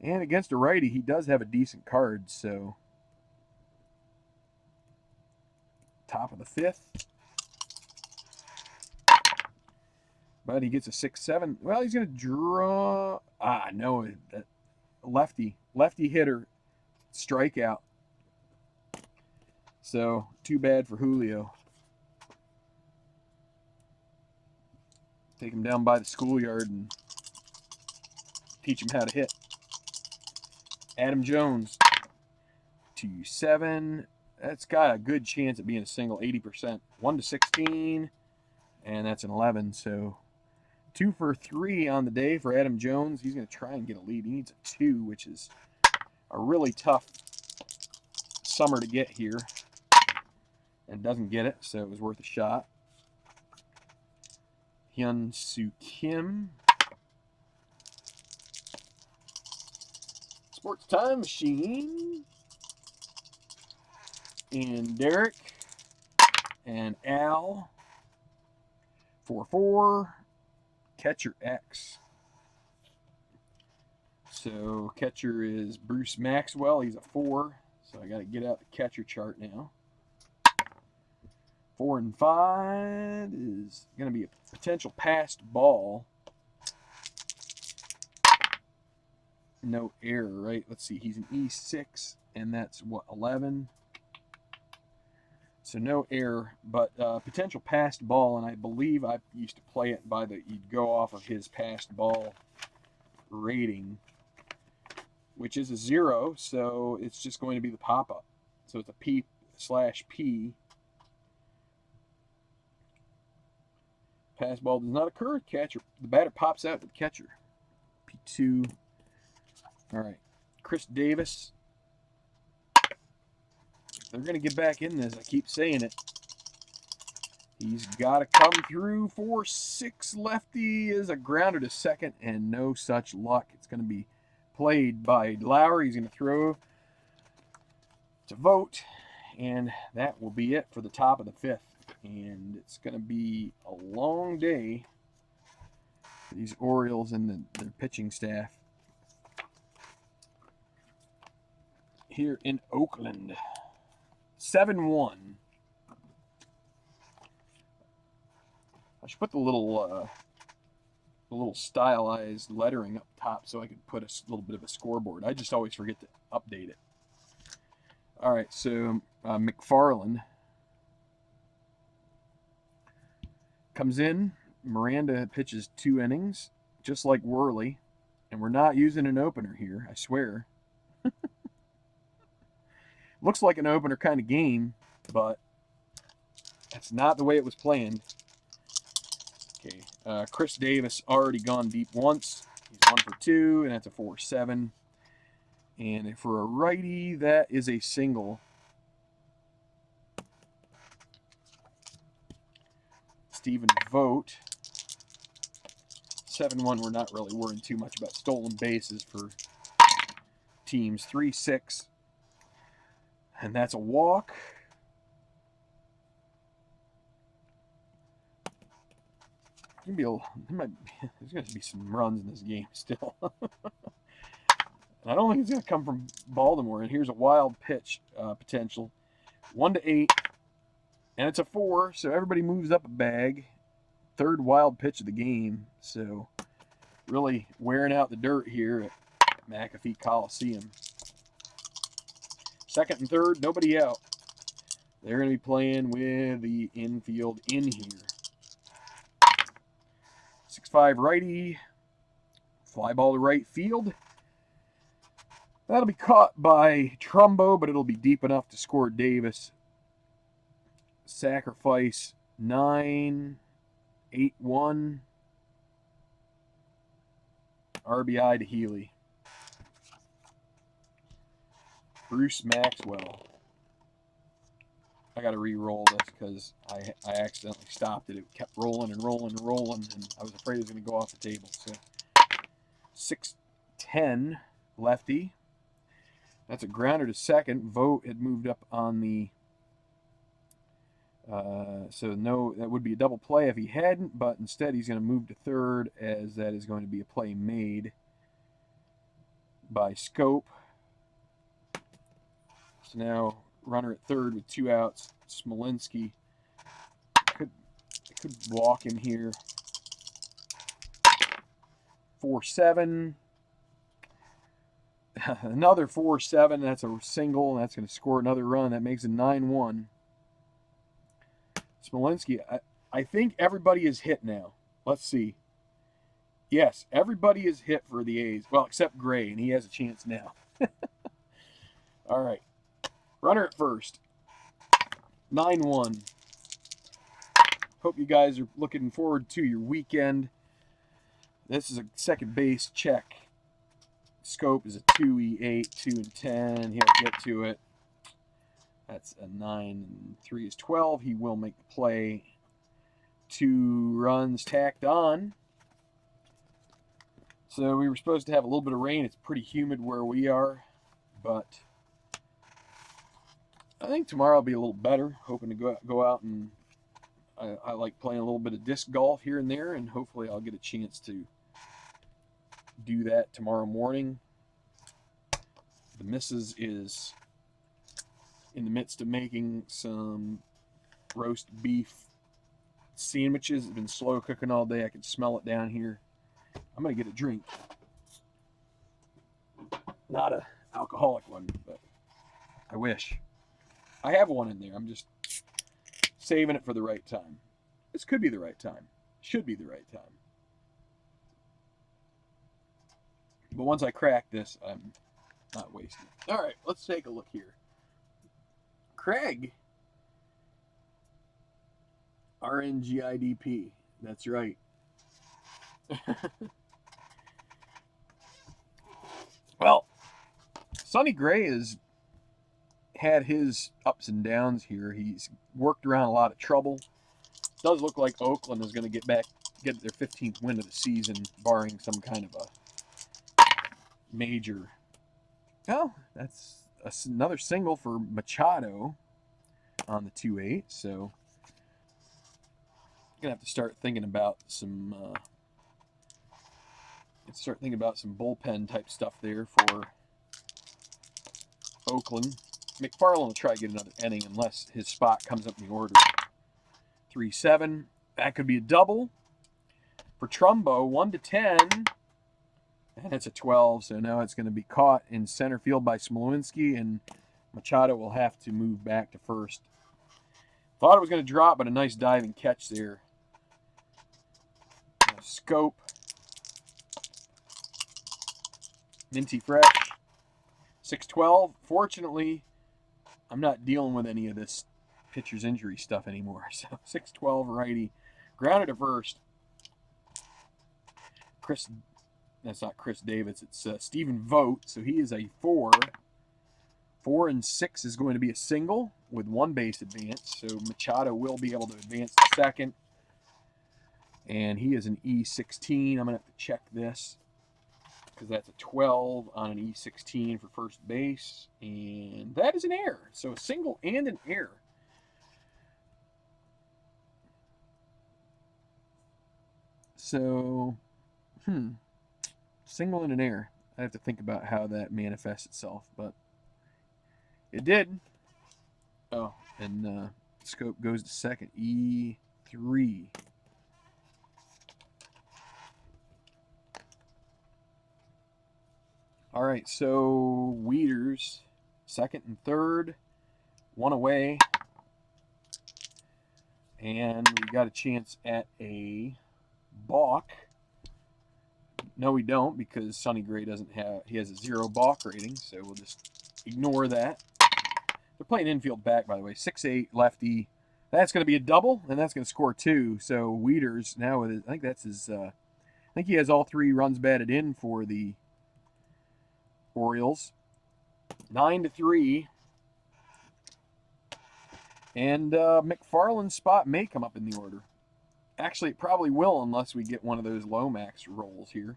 And against a righty, he does have a decent card, so top of the 5th. But he gets a 6-7. Well, he's going to draw. No, that lefty hitter strikeout. So too bad for Julio. Take him down by the schoolyard and teach him how to hit. Adam Jones, 2-7. That's got a good chance of being a single, 80%. 1-16, and that's an 11. So 2 for 3 on the day for Adam Jones. He's going to try and get a lead. He needs a 2, which is a really tough summer to get here, and doesn't get it, so it was worth a shot. Hyun-Soo Kim. Sports Time Machine. And Derek. And Al. 4-4. Catcher X. So catcher is Bruce Maxwell. He's a 4. So I got to get out the catcher chart now. 4 and 5 is going to be a potential passed ball. No error, right? Let's see. He's an E6, and that's what, 11? So no error, but potential passed ball, and I believe I used to play it by you'd go off of his passed ball rating, which is a 0, so it's just going to be the pop-up. So it's a P/P. Pass ball does not occur. Catcher, the batter pops out to the catcher. P2. All right. Chris Davis. They're going to get back in this. I keep saying it. He's got to come through. 4-6 lefty is a grounder to second, and no such luck. It's going to be played by Lowry. He's going to throw to Vogt, and that will be it for the top of the 5th. And it's going to be a long day for these Orioles and their pitching staff here in Oakland. 7-1. I should put the little stylized lettering up top so I could put a little bit of a scoreboard. I just always forget to update it. All right, so McFarland comes in. Miranda pitches 2 innings, just like Worley. And we're not using an opener here, I swear. Looks like an opener kind of game, but that's not the way it was planned. Okay, Chris Davis already gone deep once. He's 1 for 2, and that's a 4-7. And for a righty, that is a single. Stephen Vogt. 7-1, we're not really worrying too much about stolen bases for teams. 3-6. And that's a walk. There's going to be some runs in this game still. And I don't think it's going to come from Baltimore. And here's a wild pitch potential. 1-8. And it's a 4, so everybody moves up a bag. Third wild pitch of the game. So really wearing out the dirt here at McAfee Coliseum. Second and third, nobody out. They're going to be playing with the infield in here. 6-5 righty. Fly ball to right field. That'll be caught by Trumbo, but it'll be deep enough to score Davis. Sacrifice 9-8-1. RBI to Healy. Bruce Maxwell. I got to re-roll this because I accidentally stopped it. It kept rolling and rolling and rolling, and I was afraid it was going to go off the table. So 6-10 lefty. That's a grounder to second. Vogt had moved up on the... so no, that would be a double play if he hadn't, but instead he's going to move to third, as that is going to be a play made by Scope. So now runner at third with 2 outs. Smolinski could walk him here. 4-7. Another 4-7. That's a single. That's going to score another run. That makes it 9-1. Smolinski, I think everybody is hit now. Let's see. Yes, everybody is hit for the A's. Well, except Gray, and he has a chance now. All right. Runner at first. 9-1. Hope you guys are looking forward to your weekend. This is a second base check. Scope is a 2-8, 2-10. He'll get to it. That's a 9 and 3 is 12. He will make the play. 2 runs tacked on. So we were supposed to have a little bit of rain. It's pretty humid where we are, but I think tomorrow will be a little better. Hoping to go out and I like playing a little bit of disc golf here and there, and hopefully I'll get a chance to do that tomorrow morning. The missus is in the midst of making some roast beef sandwiches. It's been slow cooking all day. I can smell it down here. I'm going to get a drink. Not an alcoholic one, but I wish. I have one in there. I'm just saving it for the right time. This could be the right time. Should be the right time. But once I crack this, I'm not wasting it. All right, let's take a look here. Craig. RNGIDP. That's right. Well, Sonny Gray has had his ups and downs here. He's worked around a lot of trouble. Does look like Oakland is going to get their 15th win of the season, barring some kind of a major. Oh, that's another single for Machado on the 2-8. So gonna have to start thinking about some bullpen type stuff there for Oakland. McFarland will try to get another inning unless his spot comes up in the order. 3-7. That could be a double for Trumbo. 1-10. And it's a 12, so now it's going to be caught in center field by Smolinski, and Machado will have to move back to first. Thought it was going to drop, but a nice diving catch there. Scope. minty fresh. 612. Fortunately, I'm not dealing with any of this pitcher's injury stuff anymore. So 612 righty. Grounded to first. That's not Chris Davis. It's Stephen Vogt. So he is a 4. 4 and 6 is going to be a single with 1 base advance. So Machado will be able to advance to second. And he is an E16. I'm going to have to check this because that's a 12 on an E16 for first base. And that is an error. So a single and an error. So, single and an error. I have to think about how that manifests itself, but it did. Oh, and Scope goes to second. E3. All right, so Wieters, second and third, 1 away. And we got a chance at a balk. No, we don't, because Sonny Gray doesn't have, he has a 0 balk rating, so we'll just ignore that. They're playing infield back, by the way. 6'8", lefty. That's going to be a double, and that's going to score 2. So Wieters now with his, I think that's his, I think he has all 3 runs batted in for the Orioles. 9-3. And McFarland's spot may come up in the order. Actually, it probably will unless we get one of those Lomax rolls here.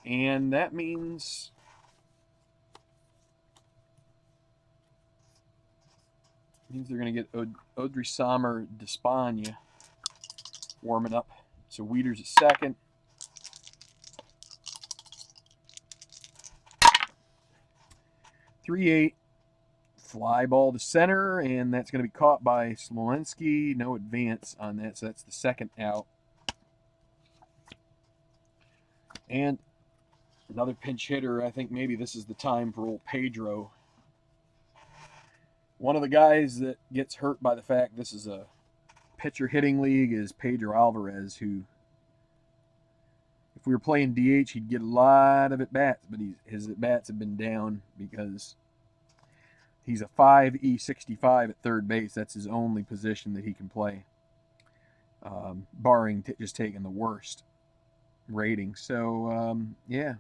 And that means they're going to get Audrey Sommer Despaigne warming up. So Wieters at second. 3-8. Fly ball to center, and that's going to be caught by Slowinski. No advance on that, so that's the second out. And another pinch hitter. I think maybe this is the time for old Pedro. One of the guys that gets hurt by the fact this is a pitcher hitting league is Pedro Alvarez, who, if we were playing DH, he'd get a lot of at-bats, but his at-bats have been down because he's a 5'E65" at third base. That's his only position that he can play, barring just taking the worst rating. So, yeah.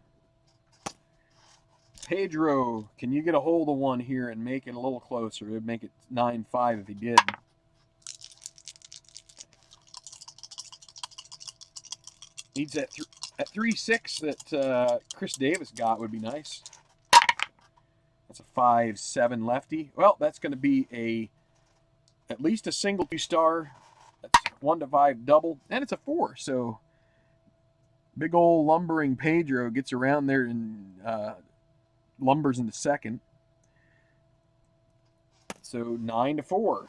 Pedro, can you get a hold of one here and make it a little closer? It'd make it 9-5 if he did. Needs that 3-6 that Chris Davis got would be nice. That's a 5-7 lefty. Well, that's going to be at least a single 2-star. That's 1-5 double, and it's a 4. So big old lumbering Pedro gets around there and lumbers into second. So 9-4.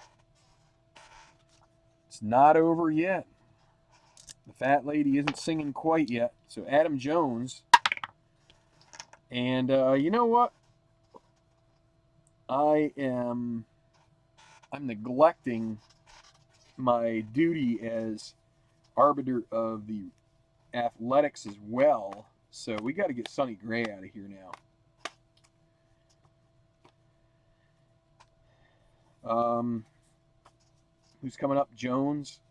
It's not over yet. The fat lady isn't singing quite yet. So Adam Jones. And you know what? I'm neglecting my duty as arbiter of the athletics as well. So we got to get Sonny Gray out of here now. Who's coming up? Jones.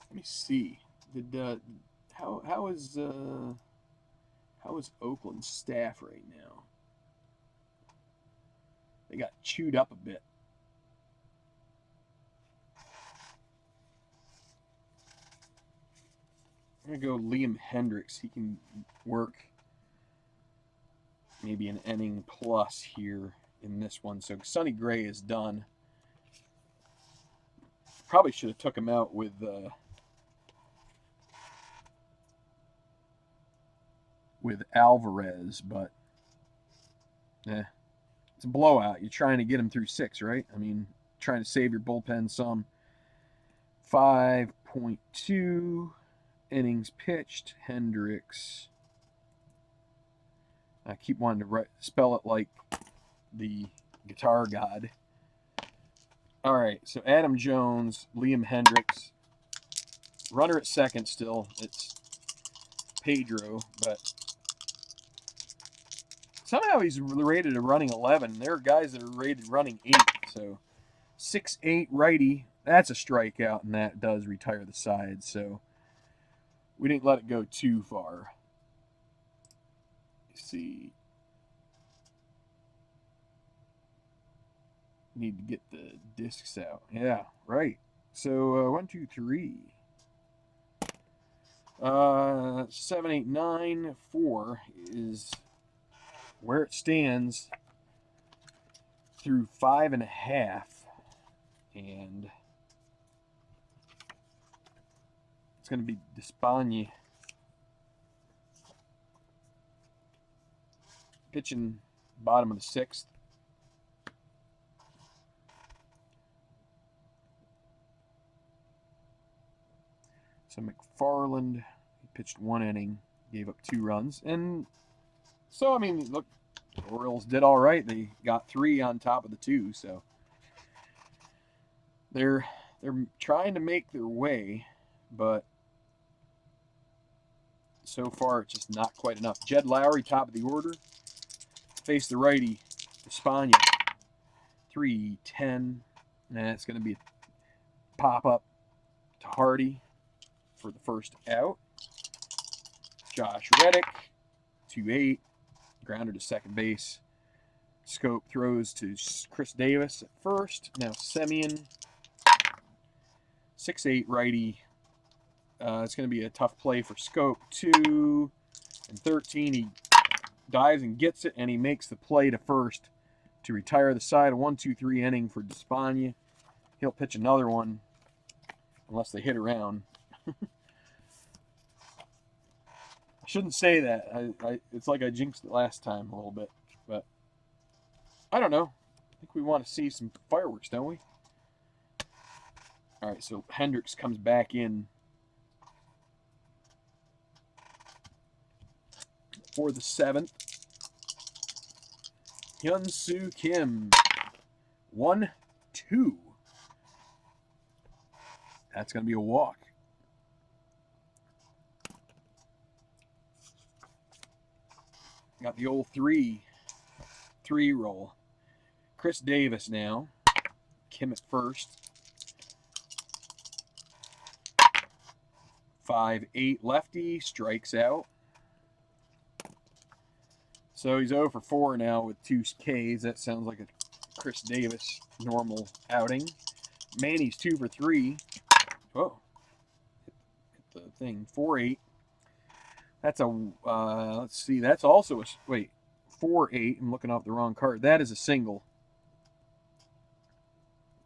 Let me see. How is Oakland's staff right now? They got chewed up a bit. I'm gonna go Liam Hendricks. He can work maybe an inning plus here in this one. So Sonny Gray is done. Probably should have took him out with Alvarez, but it's a blowout. You're trying to get him through 6, right? I mean, trying to save your bullpen some. 5.2 innings pitched. Hendricks. I keep wanting to spell it like the guitar god. All right, so Adam Jones, Liam Hendricks, Runner at second still. It's Pedro, but somehow he's rated a running 11. There are guys that are rated running 8. So 6'8" righty. That's a strikeout, and that does retire the side. So we didn't let it go too far. Let's see. Need to get the discs out. Yeah, right. So 1, 2, 3. 7, 8, 9, 4 is where it stands through 5.5, and it's going to be Despaigne pitching bottom of the 6th. So McFarland, he pitched 1 inning, gave up 2 runs, and so I mean, look, the Orioles did all right. They got 3 on top of the 2, so they're trying to make their way, but so far it's just not quite enough. Jed Lowry, top of the order, face the righty, Despaigne, 3-10, and it's going to be a pop up to Hardy for the first out. Josh Reddick, 2-8, grounder to second base. Scope throws to Chris Davis at first. Now Semien, 6'8" righty. It's going to be a tough play for Scope. 2 and 13. He dives and gets it, and he makes the play to first to retire the side. A 1-2-3 inning for Despaigne. He'll pitch another one unless they hit around. I shouldn't say that. It's like I jinxed it last time a little bit, but I don't know. I think we want to see some fireworks, don't we? All right, so Hendricks comes back in for the 7th. Hyun-Soo Kim, 1-2. That's going to be a walk. Got the old 3 roll. Chris Davis now. Kim at first. 5-8 lefty, strikes out. So he's 0 for 4 now with 2 Ks. That sounds like a Chris Davis normal outing. Manny's 2 for 3. Oh, hit the thing. 4-8. That's a, let's see, that's also a, wait, 4-8. I'm looking off the wrong card. That is a single.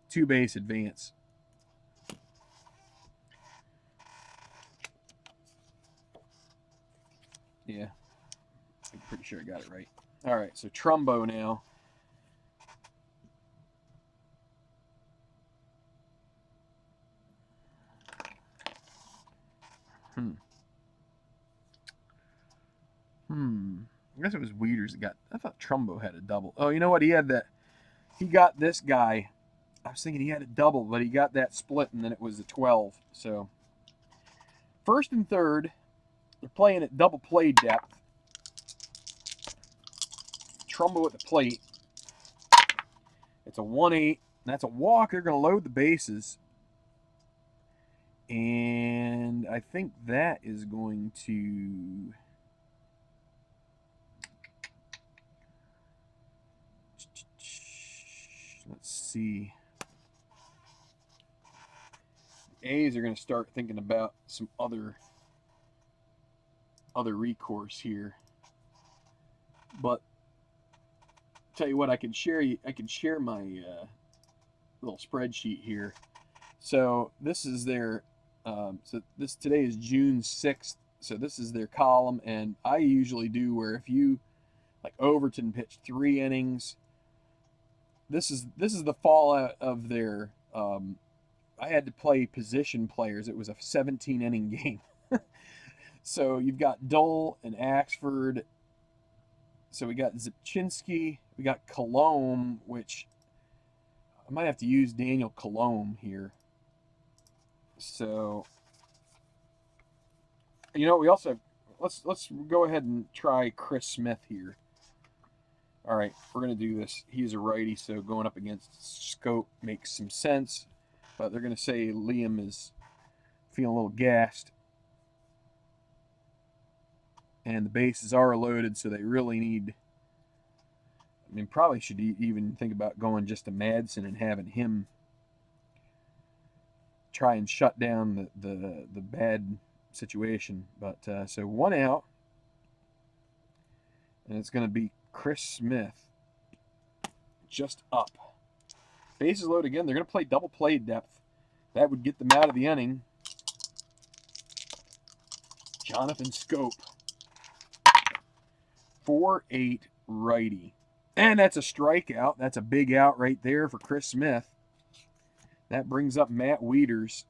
2-base advance. Yeah, I'm pretty sure I got it right. All right, so Trumbo now. I guess it was Weeders that got. I thought Trumbo had a double. Oh, you know what? He had that. He got this guy. I was thinking he had a double, but he got that split, and then it was a 12. So, first and third, they're playing at double play depth. Trumbo at the plate. It's a 1-8. That's a walk. They're going to load the bases. And I think that is going to... Let's see. A's are going to start thinking about some other recourse here. But tell you what, I can share my little spreadsheet here. So this is their today is June 6th. So this is their column, and I usually do where if you like Overton pitched 3 innings. This is the fallout of their. I had to play position players. It was a 17-inning game. So you've got Dole and Axford. So we got Zipchinski. We got Colomb, which I might have to use Daniel Colomb here. So You know, we also have, let's go ahead and try Chris Smith here. All right, we're gonna do this. He's a righty, so going up against Scope makes some sense. But they're gonna say Liam is feeling a little gassed, and the bases are loaded, so they really need. I mean, probably should even think about going just to Madsen and having him try and shut down the bad situation. But so one out, and it's going to be Chris Smith just up. Bases loaded again. They're going to play double play depth. That would get them out of the inning. Jonathan Scope. 4-8 righty. And that's a strikeout. That's a big out right there for Chris Smith. That brings up Matt Wieters,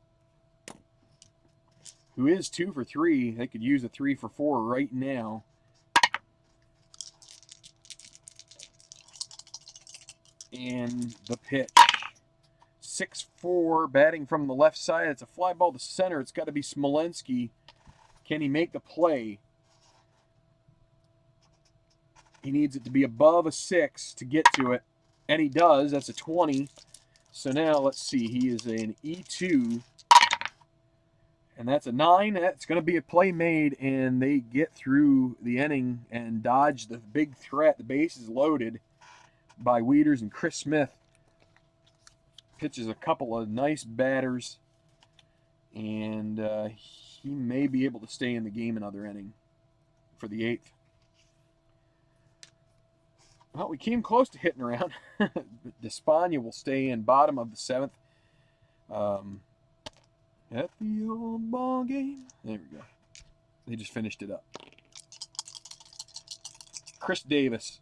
who is 2 for 3. They could use a 3 for 4 right now. And the pitch. 6-4, batting from the left side. It's a fly ball to center. It's got to be Smolenski. Can he make the play? He needs it to be above a 6 to get to it. And he does. That's a 20. So now, let's see. He is an E2. And that's a 9. That's going to be a play made, and they get through the inning and dodge the big threat. The base is loaded by Wieters, and Chris Smith pitches a couple of nice batters, and he may be able to stay in the game another inning for the 8th. Well, we came close to hitting around. Despaigne will stay in bottom of the 7th. At the old ball game. There we go. They just finished it up. Chris Davis.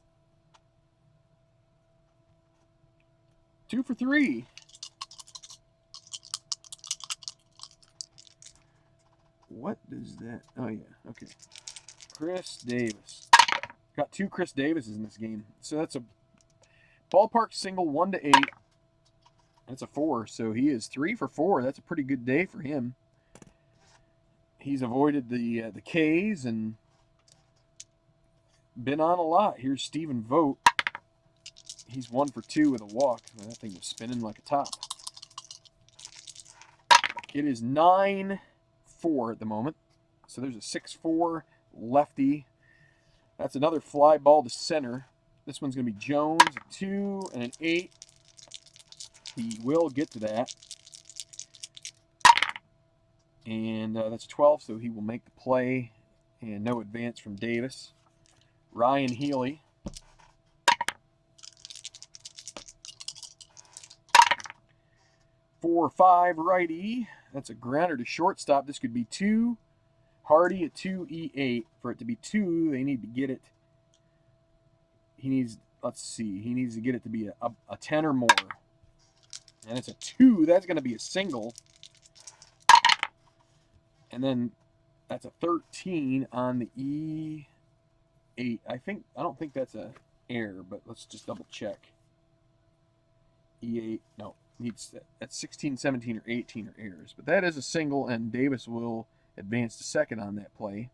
2 for 3. What does that? Oh, yeah. Okay. Chris Davis. Got 2 Chris Davises in this game. So that's a ballpark single, 1 to 8. That's a 4. So he is 3 for 4. That's a pretty good day for him. He's avoided the K's and been on a lot. Here's Stephen Vogt. He's 1 for 2 with a walk. That thing was spinning like a top. It is 9-4 at the moment. So there's a 6-4 lefty. That's another fly ball to center. This one's going to be Jones, a 2 and an 8. He will get to that. And that's 12, so he will make the play. And no advance from Davis. Ryan Healy. 4-5 righty. That's a grounder to shortstop. This could be 2. Hardy at 2, E8. For it to be 2, they need to get it. He needs, let's see, he needs to get it to be a 10 or more. And it's a 2. That's going to be a single. And then that's a 13 on the E8. I don't think that's a error, but let's just double check. E8, no, needs that's 16, 17, or 18 are errors. But that is a single, and Davis will advance to second on that play.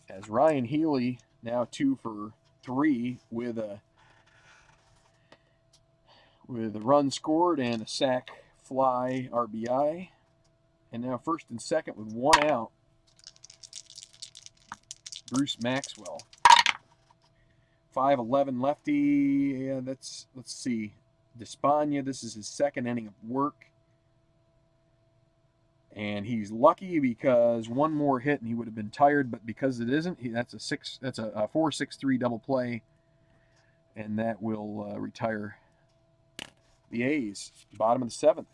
As Ryan Healy now 2 for 3 with a run scored and a sac fly RBI. And now first and second with 1 out. Bruce Maxwell. 5-11 lefty. Yeah, let's see. Despaigne, this is his second inning of work. And he's lucky because one more hit and he would have been tired, but because it isn't, that's a 4-6-3 double play. And that will retire the A's. Bottom of the 7th.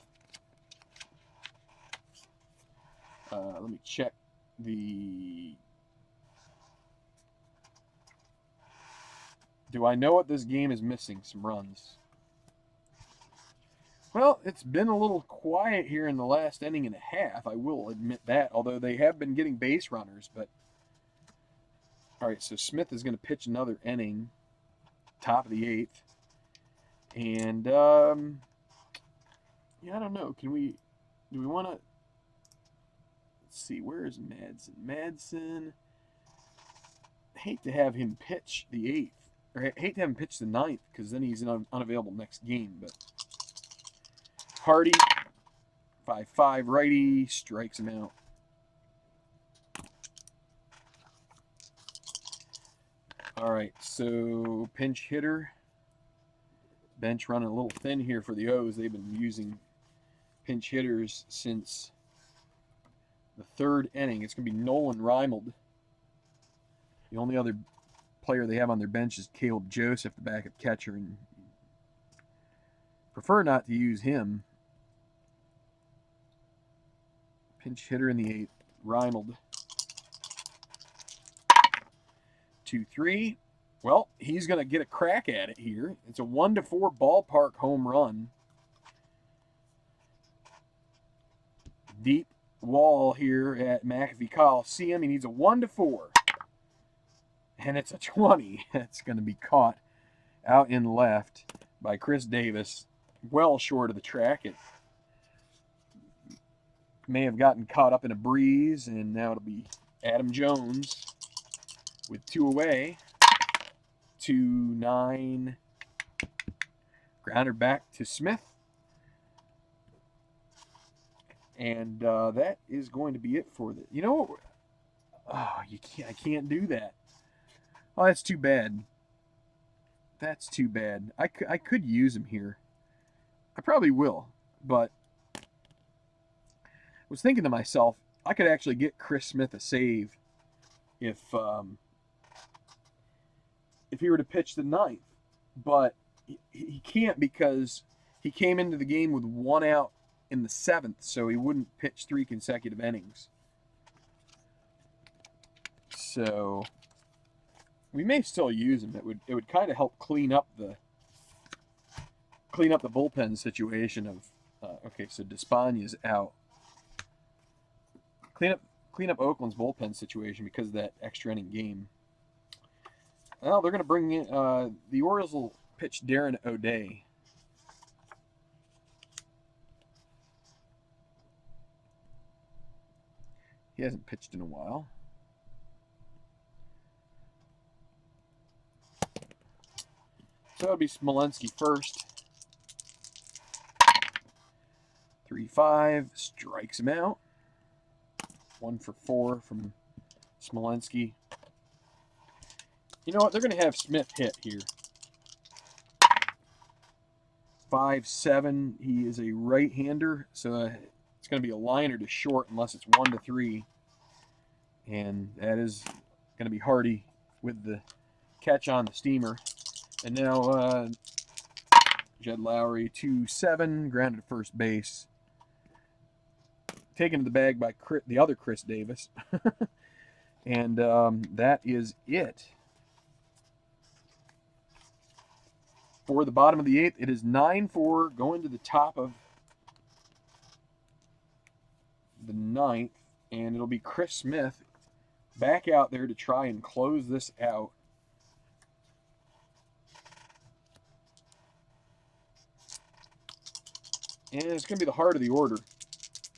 Let me check the... Do I know what this game is missing? Some runs. Well, it's been a little quiet here in the last inning and a half. I will admit that, although they have been getting base runners. But all right, so Smith is going to pitch another inning, top of the 8th. And, yeah, I don't know. Do we want to... let's see, where is Madsen? Madsen, hate to have him pitch the 8th. Or hate to have him pitch the 9th, because then he's unavailable next game. But Hardy, 5-5 righty, strikes him out. All right, so pinch hitter. Bench running a little thin here for the O's. They've been using pinch hitters since the 3rd inning. It's going to be Nolan Reimold. The only other player they have on their bench is Caleb Joseph, the backup catcher, and prefer not to use him. Pinch hitter in the 8th, Reimold. 2-3. Well, he's going to get a crack at it here. It's a 1-4 ballpark home run. Deep wall here at McAfee Coliseum. He needs a 1-4. And it's a 20. That's going to be caught out in left by Chris Davis. Well short of the track. It may have gotten caught up in a breeze, and now it'll be Adam Jones with 2 away. 2-9. Grounder back to Smith. And that is going to be it for the... You know what? Oh, I can't do that. Oh, that's too bad. That's too bad. I could use him here. I probably will. But I was thinking to myself, I could actually get Chris Smith a save if he were to pitch the 9th. But he can't, because he came into the game with 1 out in the 7th, so he wouldn't pitch 3 consecutive innings. So we may still use him. It would kind of help clean up the bullpen situation of okay, so Despaign's out. Clean up Oakland's bullpen situation because of that extra inning game. Well, they're going to bring in the Orioles will pitch Darren O'Day. He hasn't pitched in a while. So it'll be Smolensky first. 3-5, strikes him out. 1-for-4 from Smolensky. You know what? They're going to have Smith hit here. 5-7. He is a right-hander, so it's going to be a liner to short unless it's 1-3. And that is going to be Hardy with the catch on the steamer. And now Jed Lowry, 2-7, grounded to first base. Taken to the bag by the other Chris Davis. And that is it. For the bottom of the 8th, it is 9-4 going to the top of the 9th. And it'll be Chris Smith back out there to try and close this out. And it's going to be the heart of the order.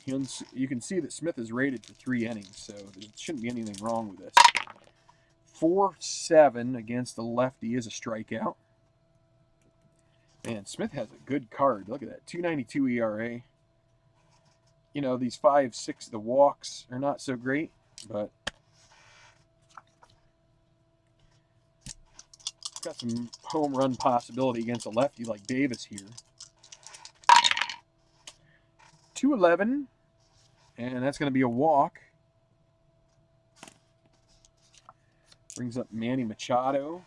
You can see that Smith is rated for 3 innings, so there shouldn't be anything wrong with this. 4-7 against the lefty is a strikeout. Man, Smith has a good card. Look at that, 2.92 ERA. You know, these 5-6, the walks are not so great, but got some home run possibility against a lefty like Davis here. 2-11, and that's going to be a walk. Brings up Manny Machado.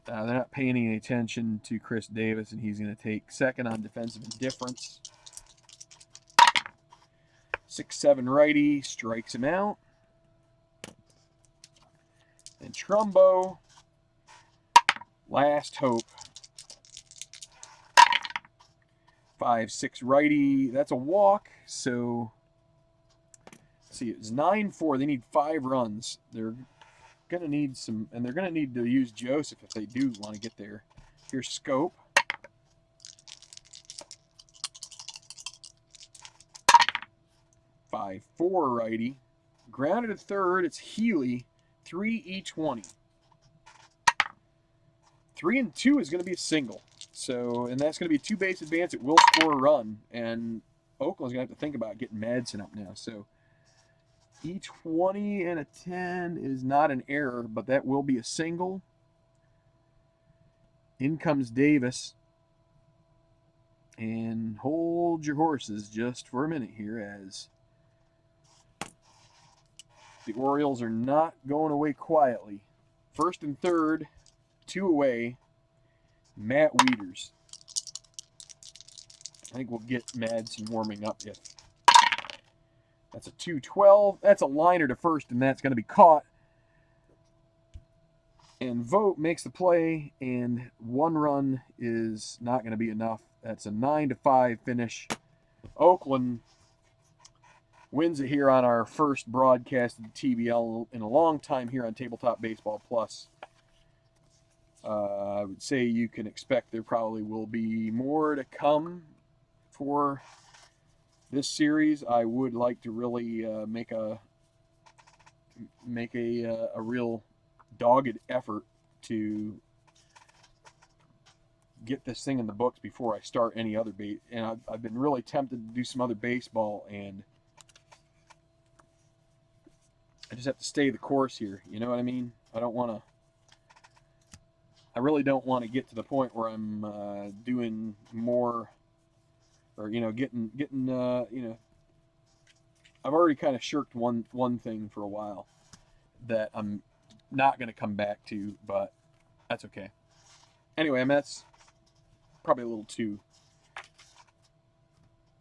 They're not paying any attention to Chris Davis, and he's going to take second on defensive indifference. 6-7 righty, strikes him out. And Trumbo, last hope. 5-6 righty, that's a walk. So, let's see, it's 9-4. They need 5 runs. They're going to need some, and they're going to need to use Joseph if they do want to get there. Here's Scope. 5-4 righty. Grounded at third, it's Healy, 3E20. 3 and 2 is going to be a single. So, and that's going to be a 2-base advance. It will score a run. And Oakland's going to have to think about getting Madsen up now. So, E20 and a 10 is not an error, but that will be a single. In comes Davis. And hold your horses just for a minute here, as the Orioles are not going away quietly. First and third, 2 away, Matt Wieters. I think we'll get Madsen warming up if that's a 2-12. That's a liner to first, and that's going to be caught. And Vogt makes the play, and 1 run is not going to be enough. That's a 9-5 finish. Oakland wins it here on our first broadcast of the TBL in a long time here on Tabletop Baseball Plus. I would say you can expect there probably will be more to come for this series. I would like to really make a real dogged effort to get this thing in the books before I start any other base. And I've been really tempted to do some other baseball, and I just have to stay the course here. You know what I mean? I really don't want to get to the point where I'm doing more, or getting I've already kind of shirked one thing for a while that I'm not going to come back to, but that's okay. Anyway, that's probably a little too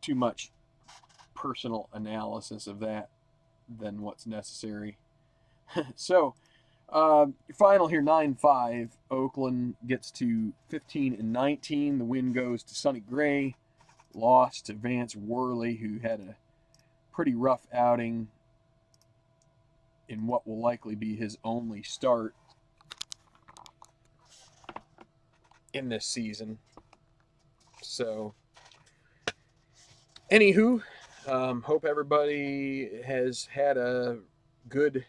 much personal analysis of that than what's necessary. So, final here, 9-5. Oakland gets to 15 and 19. The win goes to Sonny Gray. Loss to Vance Worley, who had a pretty rough outing in what will likely be his only start in this season. So, anywho, hope everybody has had a good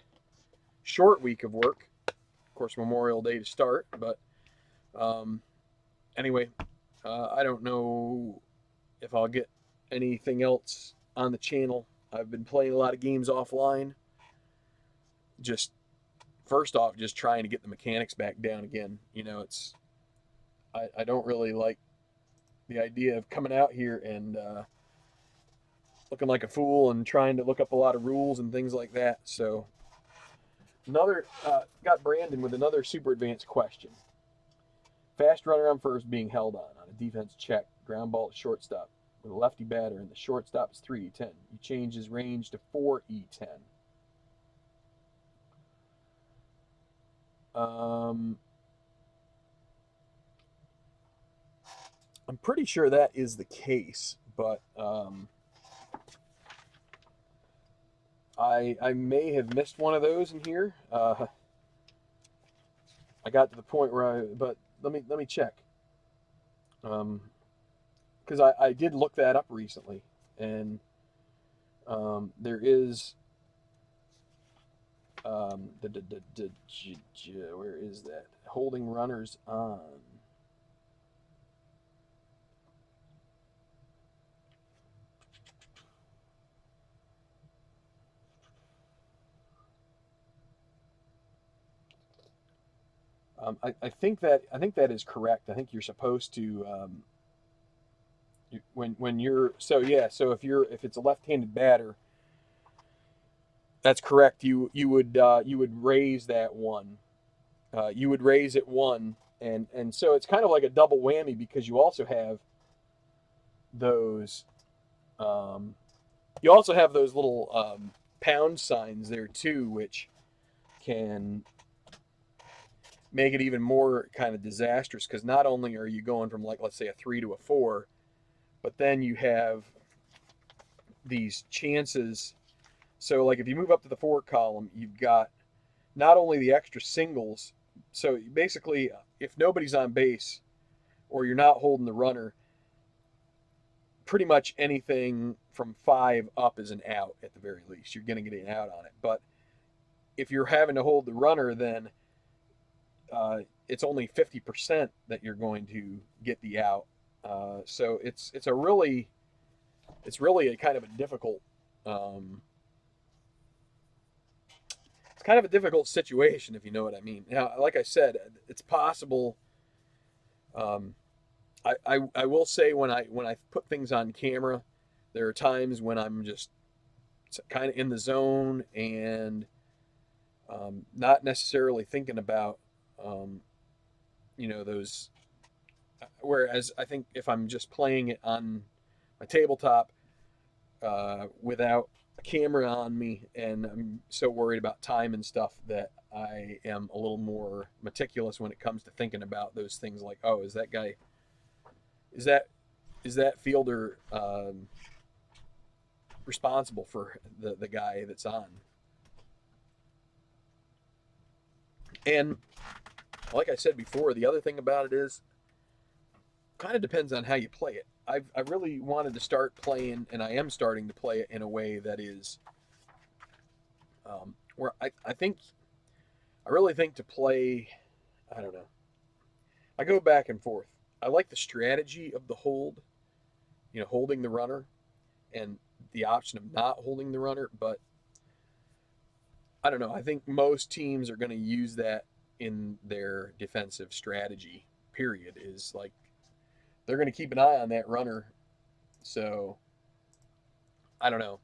short week of work. Of course, Memorial Day to start, but anyway, I don't know if I'll get anything else on the channel. I've been playing a lot of games offline. Just first off, just trying to get the mechanics back down again. I don't really like the idea of coming out here and looking like a fool and trying to look up a lot of rules and things like that. So got Brandon with another super advanced question. Fast runner on first being held on a defense check, ground ball to shortstop with a lefty batter, and the shortstop is 3E10. You change his range to 4E10. I'm pretty sure that is the case, but I may have missed one of those in here. I got to the point where but let me check. Because I did look that up recently, and there is where is that? Holding runners on. I think that is correct. I think you're supposed to when you're so if it's a left-handed batter, that's correct. You would raise that one. You would raise it 1, and so it's kind of like a double whammy, because you also have those little pound signs there too, which can make it even more kind of disastrous, because not only are you going from, like, let's say a 3 to a 4, but then you have these chances. So, like, if you move up to the 4 column, you've got not only the extra singles. So basically, if nobody's on base or you're not holding the runner, pretty much anything from 5 up is an out at the very least. You're going to get an out on it. But if you're having to hold the runner, then it's only 50% that you're going to get the out. So it's really a kind of a difficult it's kind of a difficult situation, if you know what I mean. Now, like I said, it's possible. I will say when I put things on camera, there are times when I'm just kind of in the zone and not necessarily thinking about those. Whereas I think if I'm just playing it on my tabletop without a camera on me, and I'm so worried about time and stuff that I am a little more meticulous when it comes to thinking about those things like, oh, is that guy, is that fielder responsible for the guy that's on? And like I said before, the other thing about it is kind of depends on how you play it. I really wanted to start playing, and I am starting to play it in a way that is where I think I really think to play. I don't know. I go back and forth. I like the strategy of the hold, holding the runner, and the option of not holding the runner. But I don't know. I think most teams are going to use that in their defensive strategy. Period. Is like they're going to keep an eye on that runner. So I don't know.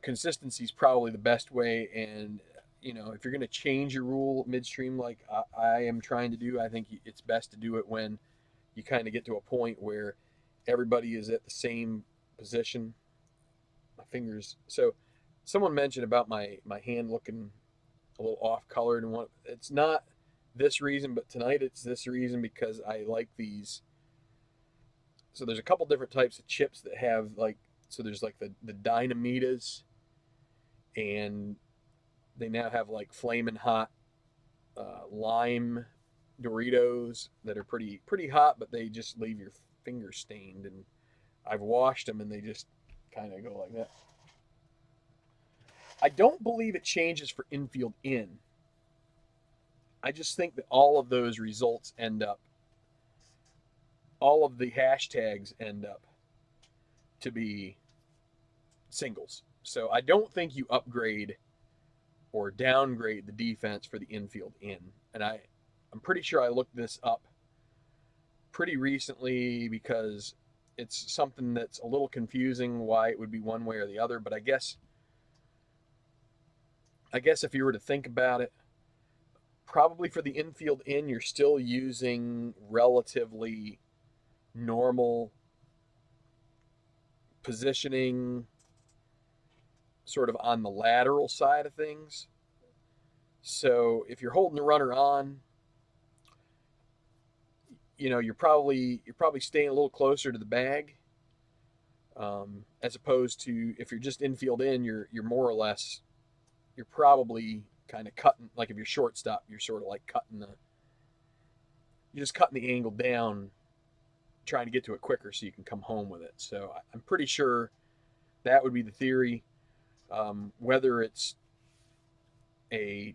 Consistency is probably the best way. And if you're going to change your rule midstream, like I am trying to do, I think it's best to do it when you kind of get to a point where everybody is at the same position. My fingers. So someone mentioned about my hand looking a little off colored, and it's not this reason, but tonight it's this reason because I like these. So there's a couple different types of chips that have so there's like the Dynamitas, and they now have like flaming hot lime Doritos that are pretty hot, but they just leave your fingers stained. And I've washed them, and they just kind of go like that. I don't believe it changes for infield in. I just think that all of those results all of the hashtags end up to be singles. So I don't think you upgrade or downgrade the defense for the infield in. And I'm pretty sure I looked this up pretty recently because it's something that's a little confusing why it would be one way or the other. But I guess if you were to think about it, probably for the infield in, you're still using relatively normal positioning sort of on the lateral side of things. So if you're holding the runner on, you're probably staying a little closer to the bag, as opposed to if you're just infield in, you're more or less, you're probably kind of cutting, like if you're shortstop, you're sort of like you're just cutting the angle down, trying to get to it quicker so you can come home with it. So I'm pretty sure that would be the theory. Whether it's a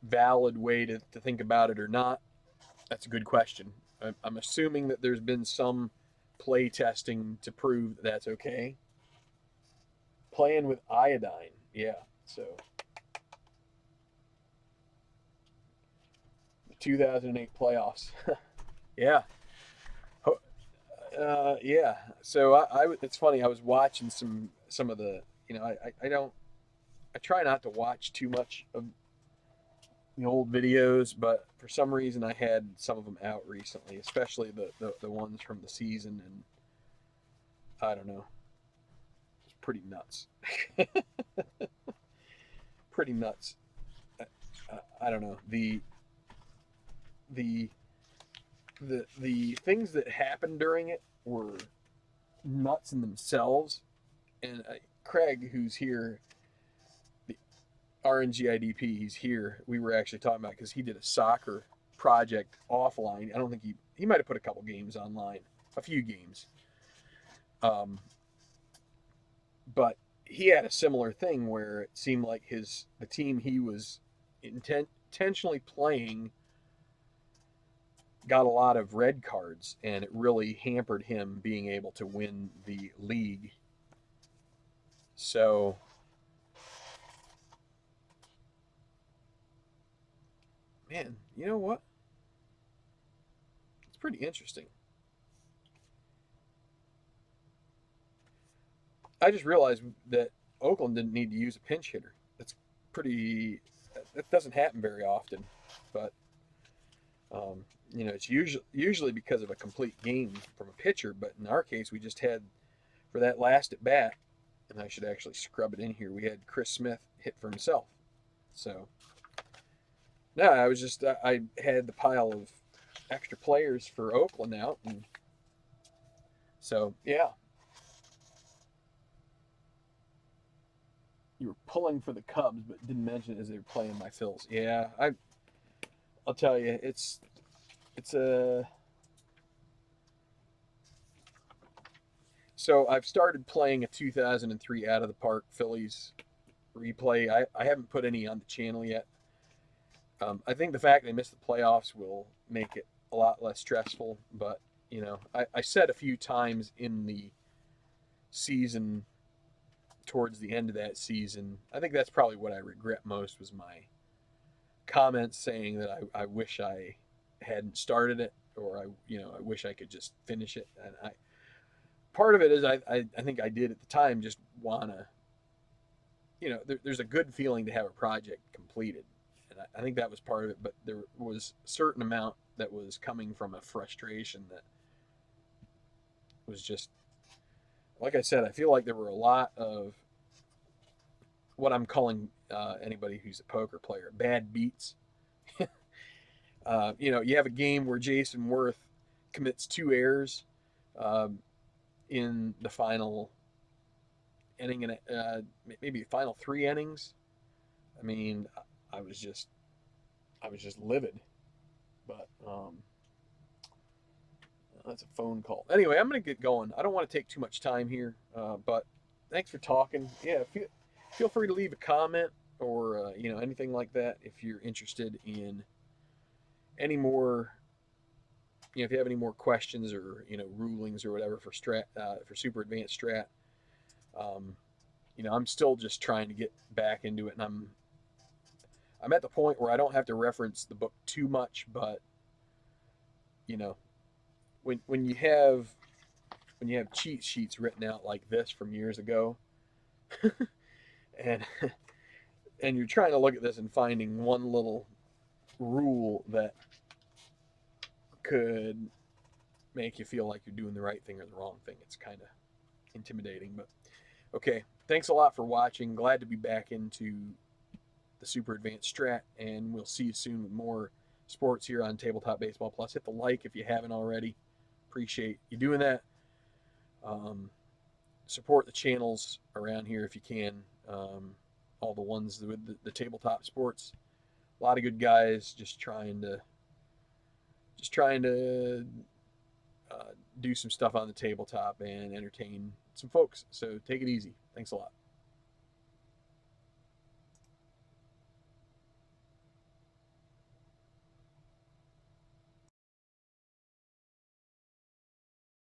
valid way to think about it or not, that's a good question. I'm assuming that there's been some play testing to prove that's okay. Playing with iodine, yeah. So the 2008 playoffs, yeah, yeah. So it's funny. I was watching some of the, I try not to watch too much of the old videos, but for some reason I had some of them out recently, especially the ones from the season, and I don't know, it's pretty nuts. Pretty nuts. I don't know the the things that happened during it were nuts in themselves, and Craig, who's here, the RNGIDP, he's here. We were actually talking about because he did a soccer project offline. I don't think he might have put a couple games online, a few games, Um, but he had a similar thing where it seemed like the team he was intentionally playing got a lot of red cards, and it really hampered him being able to win the league. So, man, you know what? It's pretty interesting. I just realized that Oakland didn't need to use a pinch hitter. That's pretty. That doesn't happen very often, but um, it's usually because of a complete game from a pitcher. But in our case, we just had for that last at bat, and I should actually scrub it in here. We had Chris Smith hit for himself. So no, I was just I had the pile of extra players for Oakland out, and so yeah, you were pulling for the Cubs, but didn't mention it as they were playing my Phils. Yeah, I'll tell you, it's a so I've started playing a 2003 Out of the Park Phillies replay. I haven't put any on the channel yet. I think the fact they missed the playoffs will make it a lot less stressful. But I said a few times in the season, towards the end of that season, I think that's probably what I regret most was my comments saying that I wish I hadn't started it, or I wish I could just finish it. And part of it is I think I did at the time just wanna there's a good feeling to have a project completed, and I think that was part of it. But there was a certain amount that was coming from a frustration that was just like I said. I feel like there were a lot of what I'm calling anybody who's a poker player bad beats. You have a game where Jason Worth commits 2 errors um, in the final inning, and maybe the final 3 innings. I mean, I was just I was just livid. But that's a phone call. Anyway, I'm gonna get going. I don't want to take too much time here, but thanks for talking. Yeah, feel free to leave a comment or anything like that if you're interested in any more. If you have any more questions or rulings or whatever for super advanced strat. Um, I'm still just trying to get back into it, and I'm at the point where I don't have to reference the book too much, but you know when you have cheat sheets written out like this from years ago, and and you're trying to look at this and finding one little rule that could make you feel like you're doing the right thing or the wrong thing, it's kind of intimidating. But okay, thanks a lot for watching. Glad to be back into the super advanced strat, and we'll see you soon with more sports here on Tabletop Baseball Plus. Hit the like if you haven't already. Appreciate you doing that. Support the channels around here if you can. All the ones with the tabletop sports. A lot of good guys just trying to do some stuff on the tabletop and entertain some folks. So take it easy. Thanks a lot.